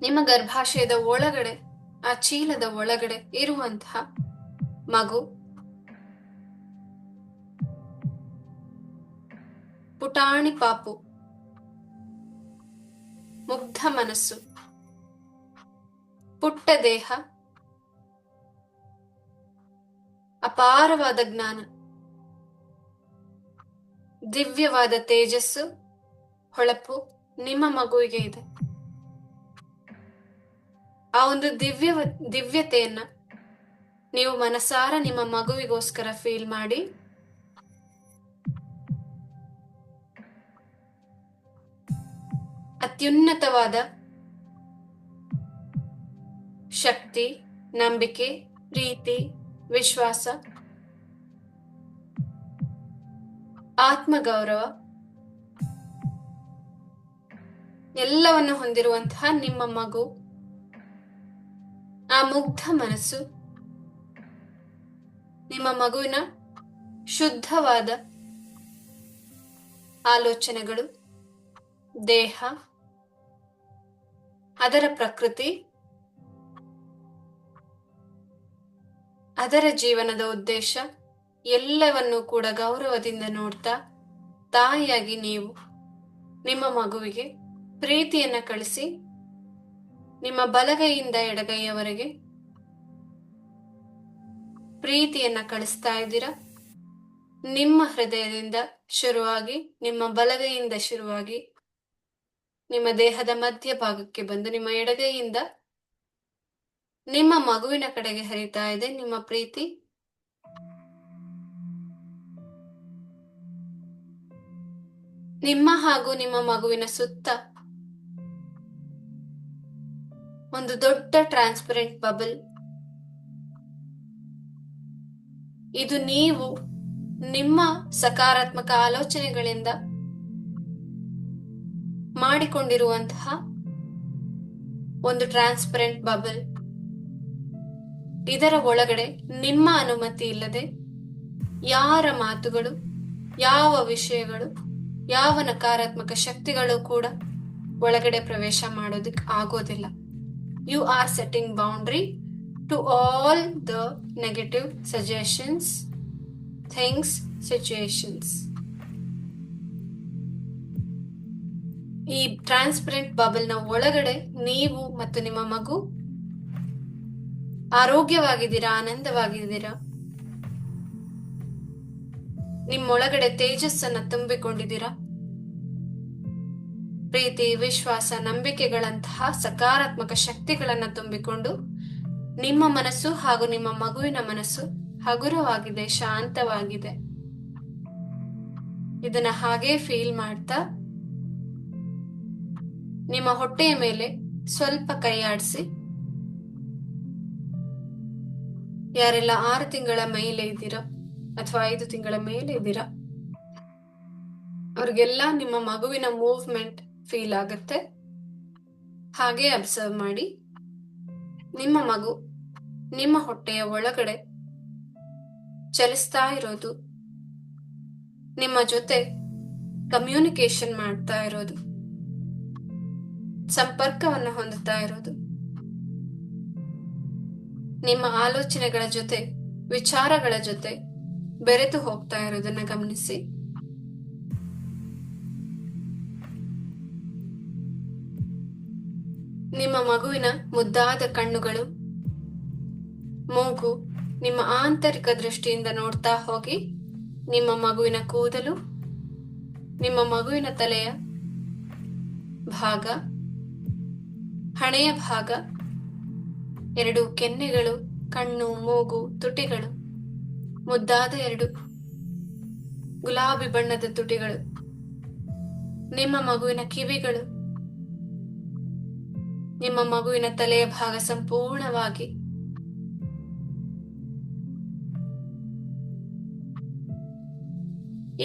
ನಿಮ್ಮ ಗರ್ಭಾಶಯದ ಒಳಗಡೆ, ಆ ಚೀಲದ ಒಳಗಡೆ ಇರುವಂತಹ ಮಗು ಪುಟಾಣಿ ಪಾಪು, ಮುಗ್ಧ ಮನಸ್ಸು, ಪುಟ್ಟ ದೇಹ, ಅಪಾರವಾದ ಜ್ಞಾನ, ದಿವ್ಯವಾದ ತೇಜಸ್ಸು, ಹೊಳಪು ನಿಮ್ಮ ಮಗುವಿಗೆ ಇದೆ. ಆ ಒಂದು ದಿವ್ಯತೆಯನ್ನ ನೀವು ಮನಸಾರ ನಿಮ್ಮ ಮಗುವಿಗೋಸ್ಕರ ಫೀಲ್ ಮಾಡಿ. ಅತ್ಯುನ್ನತವಾದ ಶಕ್ತಿ, ನಂಬಿಕೆ, ಪ್ರೀತಿ, ವಿಶ್ವಾಸ, ಆತ್ಮಗೌರವ ಎಲ್ಲವನ್ನು ಹೊಂದಿರುವಂತಹ ನಿಮ್ಮ ಮಗು, ಆ ಮುಗ್ಧ ಮನಸ್ಸು, ನಿಮ್ಮ ಮಗುವಿನ ಶುದ್ಧವಾದ ಆಲೋಚನೆಗಳು, ದೇಹ, ಅದರ ಪ್ರಕೃತಿ, ಅದರ ಜೀವನದ ಉದ್ದೇಶ ಎಲ್ಲವನ್ನೂ ಕೂಡ ಗೌರವದಿಂದ ನೋಡ್ತಾ ತಾಯಿಯಾಗಿ ನೀವು ನಿಮ್ಮ ಮಗುವಿಗೆ ಪ್ರೀತಿಯನ್ನ ಕಳಿಸಿ, ನಿಮ್ಮ ಬಲಗೈಯಿಂದ ಎಡಗೈಯವರೆಗೆ ಪ್ರೀತಿಯನ್ನ ಕಳಿಸ್ತಾ ಇದ್ದೀರಾ. ನಿಮ್ಮ ಹೃದಯದಿಂದ ಶುರುವಾಗಿ, ನಿಮ್ಮ ಬಲಗೈಯಿಂದ ಶುರುವಾಗಿ, ನಿಮ್ಮ ದೇಹದ ಮಧ್ಯಭಾಗಕ್ಕೆ ಬಂದು ನಿಮ್ಮ ಎಡಗೈಯಿಂದ ನಿಮ್ಮ ಮಗುವಿನ ಕಡೆಗೆ ಹರಿತಾ ಇದೆ ನಿಮ್ಮ ಪ್ರೀತಿ. ನಿಮ್ಮ ಹಾಗೂ ನಿಮ್ಮ ಮಗುವಿನ ಸುತ್ತ ಒಂದು ದೊಡ್ಡ ಟ್ರಾನ್ಸ್ಪರೆಂಟ್ ಬಬಲ್. ಇದು ನೀವು ನಿಮ್ಮ ಸಕಾರಾತ್ಮಕ ಆಲೋಚನೆಗಳಿಂದ ಮಾಡಿಕೊಂಡಿರುವಂತಹ ಒಂದು ಟ್ರಾನ್ಸ್ಪರೆಂಟ್ ಬಬಲ್. ಇದರ ಒಳಗಡೆ ನಿಮ್ಮ ಅನುಮತಿ ಇಲ್ಲದೆ ಯಾರ ಮಾತುಗಳು, ಯಾವ ವಿಷಯಗಳು, ಯಾವ ನಕಾರಾತ್ಮಕ ಶಕ್ತಿಗಳು ಕೂಡ ಒಳಗಡೆ ಪ್ರವೇಶ ಮಾಡೋದಕ್ಕೆ ಆಗೋದಿಲ್ಲ. You are setting boundary to all the negative suggestions, things, situations. ಈ ಟ್ರಾನ್ಸ್ಪರೆಂಟ್ ಬಬಲ್ ನ ಒಳಗಡೆ ನೀವು ಮತ್ತು ನಿಮ್ಮ ಮಗು ಆರೋಗ್ಯವಾಗಿದ್ದೀರಾ, ಆನಂದವಾಗಿದ್ದೀರಾ. ನಿಮ್ಮೊಳಗಡೆ ತೇಜಸ್ಸನ್ನ ತುಂಬಿಕೊಂಡಿದ್ದೀರಾ. ಪ್ರೀತಿ, ವಿಶ್ವಾಸ, ನಂಬಿಕೆಗಳಂತಹ ಸಕಾರಾತ್ಮಕ ಶಕ್ತಿಗಳನ್ನ ತುಂಬಿಕೊಂಡು ನಿಮ್ಮ ಮನಸ್ಸು ಹಾಗೂ ನಿಮ್ಮ ಮಗುವಿನ ಮನಸ್ಸು ಹಗುರವಾಗಿದೆ, ಶಾಂತವಾಗಿದೆ. ಇದನ್ನ ಹಾಗೆ ಫೀಲ್ ಮಾಡ್ತಾ ನಿಮ್ಮ ಹೊಟ್ಟೆಯ ಮೇಲೆ ಸ್ವಲ್ಪ ಕೈ ಆಡಿಸಿ. ಯಾರೆಲ್ಲ 6 ತಿಂಗಳ ಮೇಲೆ ಇದ್ದೀರಾ ಅಥವಾ 5 ತಿಂಗಳ ಮೇಲೆ ಇದ್ದೀರಾ, ಅವ್ರಿಗೆಲ್ಲ ನಿಮ್ಮ ಮಗುವಿನ ಮೂವ್ಮೆಂಟ್ ಫೀಲ್ ಆಗುತ್ತೆ. ಹಾಗೆ ಅಬ್ಸರ್ವ್ ಮಾಡಿ. ನಿಮ್ಮ ಮಗು ನಿಮ್ಮ ಹೊಟ್ಟೆಯ ಒಳಗಡೆ ಚಲಿಸ್ತಾ ಇರೋದು, ನಿಮ್ಮ ಜೊತೆ ಕಮ್ಯುನಿಕೇಶನ್ ಮಾಡ್ತಾ ಇರೋದು, ಸಂಪರ್ಕವನ್ನು ಹೊಂದುತ್ತಾ ಇರೋದು, ನಿಮ್ಮ ಆಲೋಚನೆಗಳ ಜೊತೆ, ವಿಚಾರಗಳ ಜೊತೆ ಬೆರೆತು ಹೋಗ್ತಾ ಇರೋದನ್ನ ಗಮನಿಸಿ. ನಿಮ್ಮ ಮಗುವಿನ ಮುದ್ದಾದ ಕಣ್ಣುಗಳು, ಮೂಗು, ನಿಮ್ಮ ಆಂತರಿಕ ದೃಷ್ಟಿಯಿಂದ ನೋಡ್ತಾ ಹೋಗಿ ನಿಮ್ಮ ಮಗುವಿನ ಕೂದಲು, ನಿಮ್ಮ ಮಗುವಿನ ತಲೆಯ ಭಾಗ, ಹಣೆಯ ಭಾಗ, 2 ಕೆನ್ನೆಗಳು, ಕಣ್ಣು, ಮೂಗು, ತುಟಿಗಳು, ಮುದ್ದಾದ 2 ಗುಲಾಬಿ ಬಣ್ಣದ ತುಟಿಗಳು, ನಿಮ್ಮ ಮಗುವಿನ ಕಿವಿಗಳು, ನಿಮ್ಮ ಮಗುವಿನ ತಲೆಯ ಭಾಗ ಸಂಪೂರ್ಣವಾಗಿ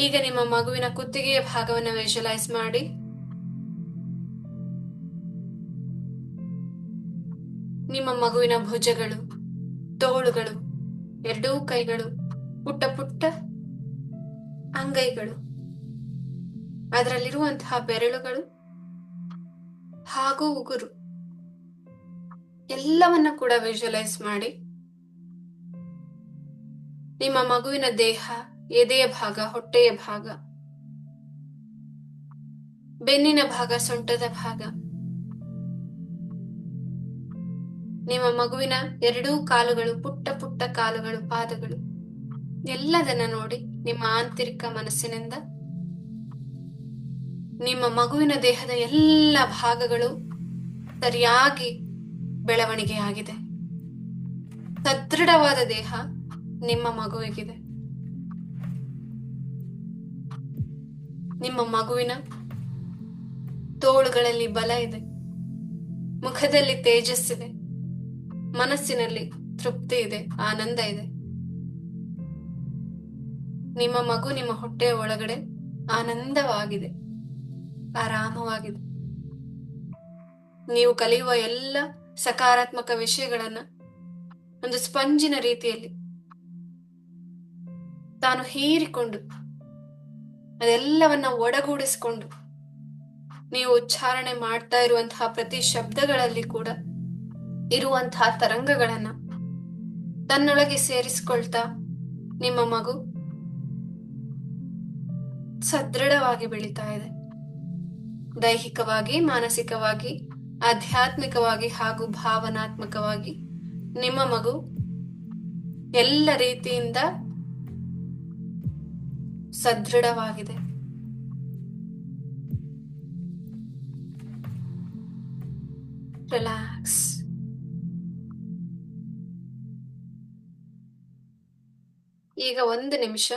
ಈಗ ನಿಮ್ಮ ಮಗುವಿನ ಕುತ್ತಿಗೆಯ ಭಾಗವನ್ನು ವಿಜುವಲೈಸ್ ಮಾಡಿ. ನಿಮ್ಮ ಮಗುವಿನ ಭುಜಗಳು, ತೋಳುಗಳು, 2 ಕೈಗಳು, ಪುಟ್ಟ ಪುಟ್ಟ ಅಂಗೈಗಳು, ಅದರಲ್ಲಿರುವಂತಹ ಬೆರಳುಗಳು ಹಾಗೂ ಉಗುರು ಎಲ್ಲವನ್ನ ಕೂಡ ವಿಜುವಲೈಸ್ ಮಾಡಿ. ನಿಮ್ಮ ಮಗುವಿನ ದೇಹ, ಎದೆಯ ಭಾಗ, ಹೊಟ್ಟೆಯ ಭಾಗ, ಬೆನ್ನಿನ ಭಾಗ, ಸೊಂಟದ ಭಾಗ, ನಿಮ್ಮ ಮಗುವಿನ 2 ಕಾಲುಗಳು, ಪುಟ್ಟ ಪುಟ್ಟ ಕಾಲುಗಳು, ಪಾದಗಳು, ಎಲ್ಲದನ್ನ ನೋಡಿ ನಿಮ್ಮ ಆಂತರಿಕ ಮನಸ್ಸಿನಿಂದ. ನಿಮ್ಮ ಮಗುವಿನ ದೇಹದ ಎಲ್ಲ ಭಾಗಗಳು ಸರಿಯಾಗಿ ಬೆಳವಣಿಗೆ ಆಗಿದೆ. ಸದೃಢವಾದ ದೇಹ ನಿಮ್ಮ ಮಗುವಿಗಿದೆ. ನಿಮ್ಮ ಮಗುವಿನ ತೋಳುಗಳಲ್ಲಿ ಬಲ ಇದೆ, ಮುಖದಲ್ಲಿ ತೇಜಸ್ಸಿದೆ, ಮನಸ್ಸಿನಲ್ಲಿ ತೃಪ್ತಿ ಇದೆ, ಆನಂದ ಇದೆ. ನಿಮ್ಮ ಮಗು ನಿಮ್ಮ ಹೊಟ್ಟೆಯ ಒಳಗಡೆ ಆನಂದವಾಗಿದೆ, ಆರಾಮವಾಗಿದೆ. ನೀವು ಕಲಿಯುವ ಎಲ್ಲ ಸಕಾರಾತ್ಮಕ ವಿಷಯಗಳನ್ನ ಒಂದು ಸ್ಪಂಜಿನ ರೀತಿಯಲ್ಲಿ ತಾನು ಹೀರಿಕೊಂಡು ಅದೆಲ್ಲವನ್ನ ಒಡಗೂಡಿಸಿಕೊಂಡು ನೀವು ಉಚ್ಚಾರಣೆ ಮಾಡ್ತಾ ಇರುವಂತಹ ಪ್ರತಿ ಶಬ್ದಗಳಲ್ಲಿ ಕೂಡ ಇರುವಂತಹ ತರಂಗಗಳನ್ನ ತನ್ನೊಳಗೆ ಸೇರಿಸಿಕೊಳ್ತಾ ನಿಮ್ಮ ಮಗು ಸದೃಢವಾಗಿ ಬೆಳೀತಾ ಇದೆ. ದೈಹಿಕವಾಗಿ, ಮಾನಸಿಕವಾಗಿ, ಆಧ್ಯಾತ್ಮಿಕವಾಗಿ ಹಾಗೂ ಭಾವನಾತ್ಮಕವಾಗಿ ನಿಮ್ಮ ಮಗು ಎಲ್ಲ ರೀತಿಯಿಂದ ಸದೃಢವಾಗಿದೆ. ರಿಲ್ಯಾಕ್ಸ್. ಈಗ 1 ನಿಮಿಷ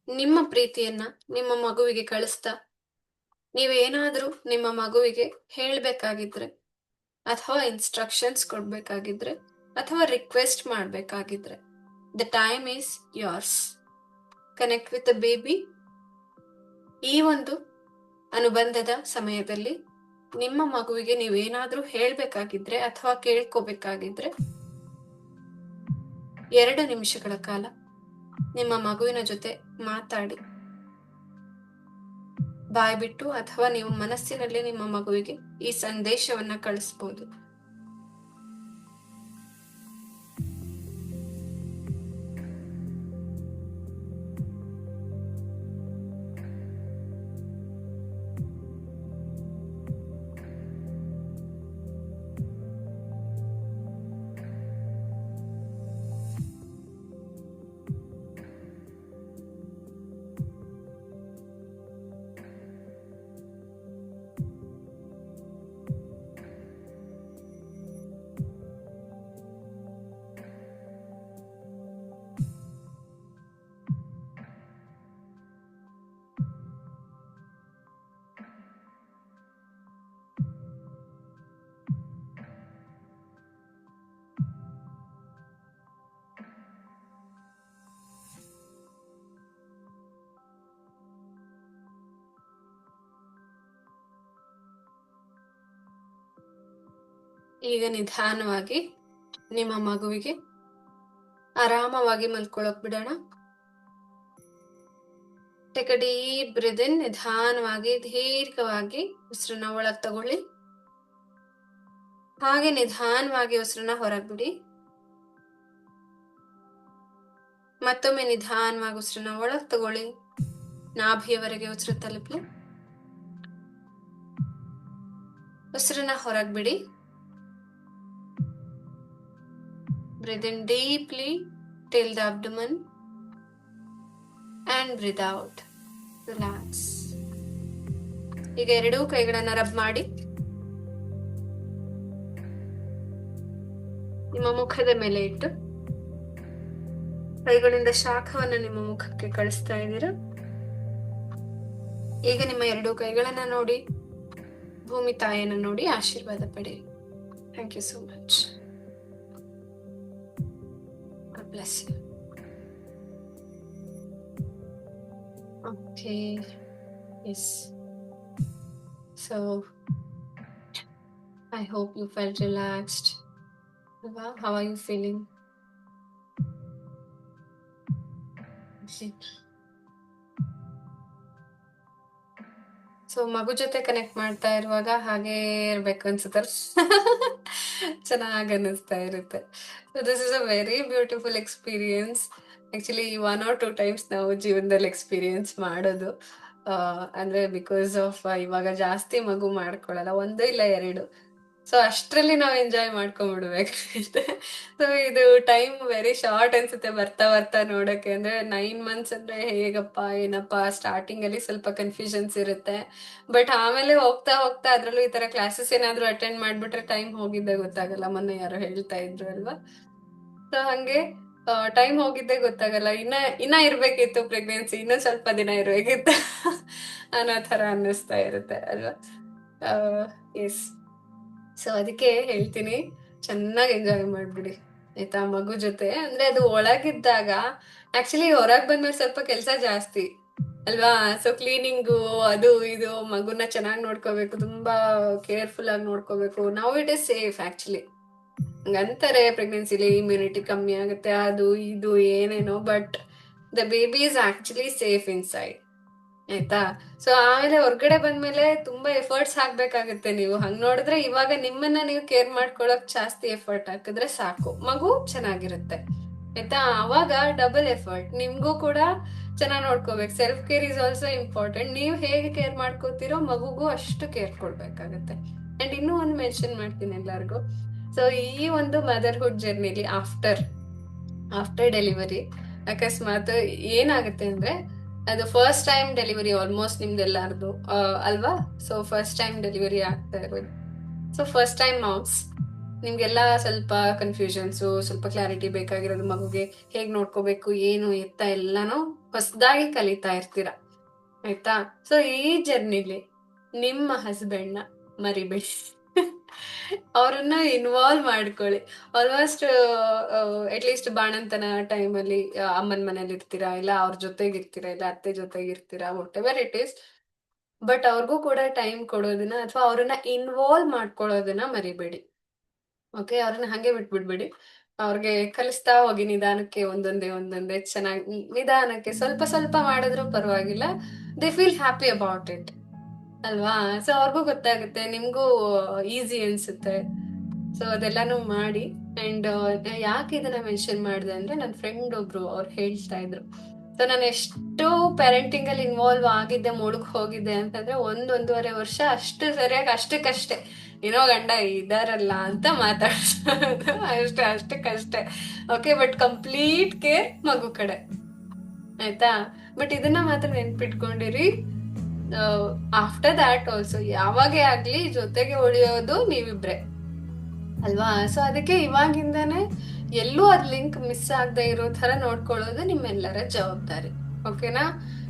ನಿಮ್ಮ ಪ್ರೀತಿಯನ್ನ ನಿಮ್ಮ ಮಗುವಿಗೆ ಕಳಿಸ್ತಾ, ನೀವೇನಾದ್ರೂ ನಿಮ್ಮ ಮಗುವಿಗೆ ಹೇಳ್ಬೇಕಾಗಿದ್ರೆ ಅಥವಾ ಇನ್ಸ್ಟ್ರಕ್ಷನ್ಸ್ ಕೊಡ್ಬೇಕಾಗಿದ್ರೆ ಅಥವಾ ರಿಕ್ವೆಸ್ಟ್ ಮಾಡ್ಬೇಕಾಗಿದ್ರೆ, the time is yours. Connect with the baby. ಈ ಒಂದು ಅನುಬಂಧದ ಸಮಯದಲ್ಲಿ ನಿಮ್ಮ ಮಗುವಿಗೆ ನೀವೇನಾದ್ರೂ ಹೇಳ್ಬೇಕಾಗಿದ್ರೆ ಅಥವಾ ಕೇಳ್ಕೋಬೇಕಾಗಿದ್ರೆ 2 ನಿಮಿಷಗಳ ಕಾಲ ನಿಮ್ಮ ಮಗುವಿನ ಜೊತೆ ಮಾತಾಡಿ, ಬಾಯ್ಬಿಟ್ಟು ಅಥವಾ ನೀವು ಮನಸ್ಸಿನಲ್ಲಿ ನಿಮ್ಮ ಮಗುವಿಗೆ ಈ ಸಂದೇಶವನ್ನ ಕಳಿಸ್ಬೋದು. ಈಗ ನಿಧಾನವಾಗಿ ನಿಮ್ಮ ಮಗುವಿಗೆ ಆರಾಮವಾಗಿ ಮಲ್ಕೊಳ್ಳೋಕ್ ಬಿಡೋಣ. ಟೇಕ್ ಅ ಡೀಪ್ ಬ್ರೀತ್ ಇನ್. ನಿಧಾನವಾಗಿ ದೀರ್ಘವಾಗಿ ಉಸಿರನ್ನ ಒಳಗ್ ತಗೊಳ್ಳಿ. ಹಾಗೆ ನಿಧಾನವಾಗಿ ಉಸಿರನ್ನ ಹೊರಗ್ ಬಿಡಿ. ಮತ್ತೊಮ್ಮೆ ನಿಧಾನವಾಗಿ ಉಸಿರನ್ನ ಒಳಗ್ ತಗೊಳ್ಳಿ. ನಾಭಿಯವರೆಗೆ ಉಸಿರು ತಲುಪಲಿ. ಉಸಿರನ್ನ ಹೊರಗ್ ಬಿಡಿ. Breathe in deeply till the abdomen and breathe out. Relax. ಈಗ 2 ಕೈಗಳನ್ನ ರಬ್ ಮಾಡಿ ನಿಮ್ಮ ಮುಖದ ಮೇಲೆ ಇಟ್ಟು ಕೈಗಳಿಂದ ಶಾಖವನ್ನ ನಿಮ್ಮ ಮುಖಕ್ಕೆ ಕಳಿಸ್ತಾ ಇದ್ದೀರಾ. ಈಗ ನಿಮ್ಮ 2 ಕೈಗಳನ್ನ ನೋಡಿ ಭೂಮಿ ತಾಯಿಯನ್ನ ನೋಡಿ ಆಶೀರ್ವಾದ ಪಡೆಯಿರಿ. Thank you so much. Bless you. Okay. Yes. So, I hope you felt relaxed. How are you feeling? So ಮಗು ಜೊತೆ ಕನೆಕ್ಟ್ ಮಾಡ್ತಾ ಇರುವಾಗ ಹಾಗೆ ಇರ್ಬೇಕು ಅನ್ಸುತ್ತಲ್ಲ. ಚೆನ್ನಾಗಿ ಅನ್ನಿಸ್ತಾ ಇರುತ್ತೆ. So this is a very beautiful experience. Actually 1 or 2 times ನಾವು ಜೀವನದಲ್ಲಿ ಎಕ್ಸ್ಪೀರಿಯನ್ಸ್ ಮಾಡೋದು. ಅಂದ್ರೆ ಬಿಕಾಸ್ ಆಫ್ ಇವಾಗ ಜಾಸ್ತಿ ಮಗು ಮಾಡ್ಕೊಳ್ಳಲ್ಲ, 1 ಇಲ್ಲ 2. ಸೊ ಅಷ್ಟ್ರಲ್ಲಿ ನಾವು ಎಂಜಾಯ್ ಮಾಡ್ಕೊಂಡ್ಬಿಡ್ಬೇಕು. ಸೊ ಇದು ಟೈಮ್ ವೆರಿ ಶಾರ್ಟ್ ಅನ್ಸುತ್ತೆ ಬರ್ತಾ ಬರ್ತಾ ನೋಡಕ್ಕೆ. ಅಂದ್ರೆ 9 ಮಂತ್ಸ್ ಅಂದ್ರೆ ಹೇಗಪ್ಪ ಏನಪ್ಪ, ಸ್ಟಾರ್ಟಿಂಗ್ ಅಲ್ಲಿ ಸ್ವಲ್ಪ ಕನ್ಫ್ಯೂಷನ್ಸ್ ಇರುತ್ತೆ. ಬಟ್ ಆಮೇಲೆ ಹೋಗ್ತಾ ಹೋಗ್ತಾ ಅದ್ರಲ್ಲೂ ಈ ತರ ಕ್ಲಾಸಸ್ ಏನಾದ್ರು ಅಟೆಂಡ್ ಮಾಡ್ಬಿಟ್ರೆ ಟೈಮ್ ಹೋಗಿದ್ದೆ ಗೊತ್ತಾಗಲ್ಲ. ಮೊನ್ನೆ ಯಾರೋ ಹೇಳ್ತಾ ಇದ್ರು ಅಲ್ವಾ. ಸೊ ಹಂಗೆ ಟೈಮ್ ಹೋಗಿದ್ದೆ ಗೊತ್ತಾಗಲ್ಲ. ಇನ್ನ ಇರ್ಬೇಕಿತ್ತು ಪ್ರೆಗ್ನೆನ್ಸಿ, ಇನ್ನೂ ಸ್ವಲ್ಪ ದಿನ ಇರ್ಬೇಕಿತ್ತು ಅನ್ನೋ ತರ ಅನ್ನಿಸ್ತಾ ಇರುತ್ತೆ ಅಲ್ವಾ. ಎಸ್. ಸೊ ಅದಕ್ಕೆ ಹೇಳ್ತೀನಿ, ಚೆನ್ನಾಗಿ ಎಂಜಾಯ್ ಮಾಡ್ಬಿಡಿ ಆಯ್ತಾ ಮಗು ಜೊತೆ. ಅಂದ್ರೆ ಅದು ಒಳಗಿದ್ದಾಗ ಆಕ್ಚುಲಿ ಹೊರಗ್ ಬಂದ್ಮೇಲೆ ಸ್ವಲ್ಪ ಕೆಲಸ ಜಾಸ್ತಿ ಅಲ್ವಾ. ಸೊ ಕ್ಲೀನಿಂಗು ಅದು ಇದು, ಮಗುನ ಚೆನ್ನಾಗಿ ನೋಡ್ಕೋಬೇಕು, ತುಂಬಾ ಕೇರ್ಫುಲ್ ಆಗಿ ನೋಡ್ಕೋಬೇಕು. Now it is safe actually. ಹಂಗಂತಾರೆ ಪ್ರೆಗ್ನೆನ್ಸಿಲಿ ಇಮ್ಯುನಿಟಿ ಕಮ್ಮಿ ಆಗುತ್ತೆ ಅದು ಇದು ಏನೇನೋ, but the baby is actually safe inside ಆಯ್ತಾ. ಸೊ ಆಮೇಲೆ ಹೊರ್ಗಡೆ ಬಂದ್ಮೇಲೆ ತುಂಬಾ ಎಫರ್ಟ್ಸ್ ಹಾಕ್ಬೇಕಾಗತ್ತೆ. ನೀವು ಹಂಗ್ ನೋಡಿದ್ರೆ ಇವಾಗ ನಿಮ್ಮನ್ನ ನೀವು ಕೇರ್ ಮಾಡ್ಕೊಳಕ್ ಜಾಸ್ತಿ ಎಫರ್ಟ್ ಹಾಕಿದ್ರೆ ಸಾಕು, ಮಗು ಚೆನ್ನಾಗಿರುತ್ತೆ ಆಯ್ತಾ. ಅವಾಗ ಡಬಲ್ ಎಫರ್ಟ್, ನಿಮ್ಗೂ ಕೂಡ ಚೆನ್ನಾಗಿ ನೋಡ್ಕೋಬೇಕು. Self care is also important. ನೀವು ಹೇಗೆ ಕೇರ್ ಮಾಡ್ಕೋತೀರೋ ಮಗುಗೂ ಅಷ್ಟು ಕೇರ್ ಕೊಡ್ಬೇಕಾಗತ್ತೆ. ಅಂಡ್ ಇನ್ನೂ ಒಂದು ಮೆನ್ಷನ್ ಮಾಡ್ತೀನಿ ಎಲ್ಲರಿಗೂ. ಸೊ ಈ ಒಂದು ಮದರ್ಹುಡ್ ಜರ್ನಿಲಿ ಆಫ್ಟರ್ ಡೆಲಿವರಿ ಅಕಸ್ಮಾತ್ ಏನಾಗುತ್ತೆ ಅಂದ್ರೆ, ಅದು ಫಸ್ಟ್ ಟೈಮ್ ಡೆಲಿವರಿ ಆಲ್ಮೋಸ್ಟ್ ನಿಮ್ದೆಲ್ಲಾರ್ದು ಅಲ್ವಾ. ಸೊ ಫಸ್ಟ್ ಟೈಮ್ ಡೆಲಿವರಿ ಆಗ್ತಾ ಇರೋದು. ಸೊ ಫಸ್ಟ್ ಟೈಮ್ ಮಾಮ್ಸ್ ನಿಮ್ಗೆಲ್ಲ ಸ್ವಲ್ಪ ಕನ್ಫ್ಯೂಷನ್ಸು, ಸ್ವಲ್ಪ ಕ್ಲಾರಿಟಿ ಬೇಕಾಗಿರೋದು. ಮಗುಗೆ ಹೇಗ್ ನೋಡ್ಕೋಬೇಕು, ಏನು ಎತ್ತ ಎಲ್ಲಾನು ಹೊಸದಾಗಿ ಕಲಿತಾ ಇರ್ತೀರ ಆಯ್ತಾ. ಸೊ ಈ ಜರ್ನಿಲಿ ನಿಮ್ಮ ಹಸ್ಬೆಂಡ್ನ ಮರಿಬೇಡಿ, ಅವ್ರನ್ನ ಇನ್ವಾಲ್ವ್ ಮಾಡ್ಕೊಳ್ಳಿ. ಆಲ್ಮೋಸ್ಟ್ ಅಟ್ಲೀಸ್ಟ್ ಬಾಣಂತನ ಟೈಮಲ್ಲಿ ಅಮ್ಮನ ಮನೇಲಿ ಇರ್ತೀರಾ, ಇಲ್ಲ ಅವ್ರ ಜೊತೆಗಿರ್ತೀರಾ, ಇಲ್ಲ ಅತ್ತೆ ಜೊತೆಗಿರ್ತೀರಾ, whatever it is. But ಅವ್ರಿಗೂ ಕೂಡ ಟೈಮ್ ಕೊಡೋದನ್ನ ಅಥವಾ ಅವ್ರನ್ನ ಇನ್ವಾಲ್ವ್ ಮಾಡ್ಕೊಳ್ಳೋದನ್ನ ಮರಿಬೇಡಿ. ಓಕೆ, ಅವ್ರನ್ನ ಹಂಗೆ ಬಿಟ್ಬಿಡ್ಬೇಡಿ. ಅವ್ರಿಗೆ ಕಲಿಸ್ತಾ ಹೋಗಿ ನಿಧಾನಕ್ಕೆ, ಒಂದೊಂದೇ ಚೆನ್ನಾಗಿ ನಿಧಾನಕ್ಕೆ ಸ್ವಲ್ಪ ಸ್ವಲ್ಪ ಮಾಡಿದ್ರು ಪರವಾಗಿಲ್ಲ. They feel happy about it ಅಲ್ವಾ. ಸೊ ಅವ್ರಿಗೂ ಗೊತ್ತಾಗುತ್ತೆ, ನಿಮ್ಗೂ ಈಸಿ ಅನ್ಸುತ್ತೆ. ಸೊ ಅದೆಲ್ಲಾನು ಮಾಡಿ. ಅಂಡ್ ಯಾಕೆ ಇದನ್ನ ಮೆನ್ಷನ್ ಮಾಡಿದೆ ಅಂದ್ರೆ, ನನ್ನ ಫ್ರೆಂಡ್ ಒಬ್ರು ಅವ್ರು ಹೇಳ್ತಾ ಇದ್ರು. ಸೊ ನಾನು ಎಷ್ಟು ಪೇರೆಂಟಿಂಗ್ ಅಲ್ಲಿ ಇನ್ವಾಲ್ವ್ ಆಗಿದ್ದೆ, ಮುಳುಗ್ ಹೋಗಿದ್ದೆ ಅಂತಂದ್ರೆ 1.5 ವರ್ಷ ಅಷ್ಟು ಸರಿಯಾಗಿ ಅಷ್ಟಕ್ಕಷ್ಟೇ ಏನೋ ಗಂಡ ಇದಾರಲ್ಲ ಅಂತ ಮಾತಾಡ್ಸೋದು ಅಷ್ಟಕ್ಕಷ್ಟೇ. ಓಕೆ, ಬಟ್ ಕಂಪ್ಲೀಟ್ ಕೇರ್ ಮಗು ಕಡೆ ಆಯ್ತಾ. ಬಟ್ ಇದನ್ನ ಮಾತ್ರ ನೆನ್ಪಿಟ್ಕೊಂಡಿರಿ, ಆಫ್ಟರ್ ದ್ಯಾಟ್ ಆಲ್ಸೋ ಯಾವಾಗೇ ಆಗ್ಲಿ ಜೊತೆಗೆ ಉಳಿಯೋದು ನೀವಿಬ್ರೆ ಅಲ್ವಾ. ಸೊ ಅದಕ್ಕೆ ಇವಾಗಿಂದಾನೆ ಎಲ್ಲೂ ಅದ್ ಲಿಂಕ್ ಮಿಸ್ ಆಗದೆ ಇರೋ ತರ ನೋಡ್ಕೊಳ್ಳೋದು ನಿಮ್ಮೆಲ್ಲರ ಜವಾಬ್ದಾರಿ. ಓಕೆನಾ.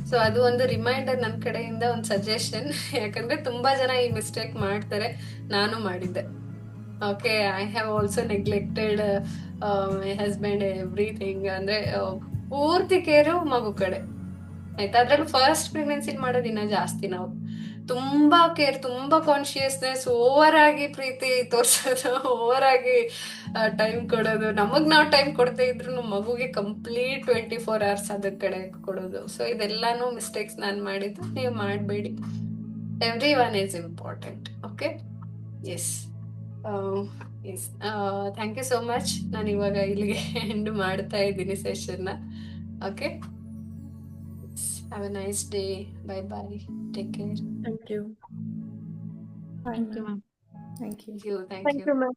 ಸೊ ಅದು ಒಂದು ರಿಮೈಂಡರ್ ನನ್ನ ಕಡೆಯಿಂದ, ಒಂದು ಸಜೆಷನ್. ಯಾಕಂದ್ರೆ ತುಂಬಾ ಜನ ಈ ಮಿಸ್ಟೇಕ್ ಮಾಡ್ತಾರೆ, ನಾನು ಮಾಡಿದ್ದೆ. Okay, I have also neglected my husband everything. ಅಂದ್ರೆ ಪೂರ್ತಿ ಕೇರು ಮಗು ಕಡೆ ಆಯ್ತಾ. ಅದ್ರಲ್ಲಿ ಫಸ್ಟ್ ಪ್ರೆಗ್ನೆನ್ಸಿ ಮಾಡೋದು ಇನ್ನ ಜಾಸ್ತಿ. ನಾವು ತುಂಬಾ ಕೇರ್, ತುಂಬಾ ಕಾನ್ಶಿಯಸ್ನೆಸ್, ಓವರ್ ಆಗಿ ಪ್ರೀತಿ ತೋರ್ಸೋದು, ಓವರ್ ಆಗಿ ಟೈಮ್ ಕೊಡೋದು. ನಮಗ್ ನಾವು ಟೈಮ್ ಕೊಡದೇ ಇದ್ರು ಮಗುಗೆ ಕಂಪ್ಲೀಟ್ 24 hours ಅದ್ರ ಕಡೆ ಕೊಡೋದು. ಸೊ ಇದೆಲ್ಲಾನು ಮಿಸ್ಟೇಕ್ಸ್ ನಾನು ಮಾಡಿದ್ದು, ನೀವು ಮಾಡಬೇಡಿ. Everyone is important. Okay, yes yes. Thank you so much. ನಾನು ಇವಾಗ ಇಲ್ಲಿಗೆ ಎಂಡ್ ಮಾಡ್ತಾ ಇದ್ದೀನಿ ಸೆಷನ್ನ. Okay, have a nice day. Bye bye. Take care. Thank you. Thank you ma'am. Thank you. Thank you. Thank you, ma'am.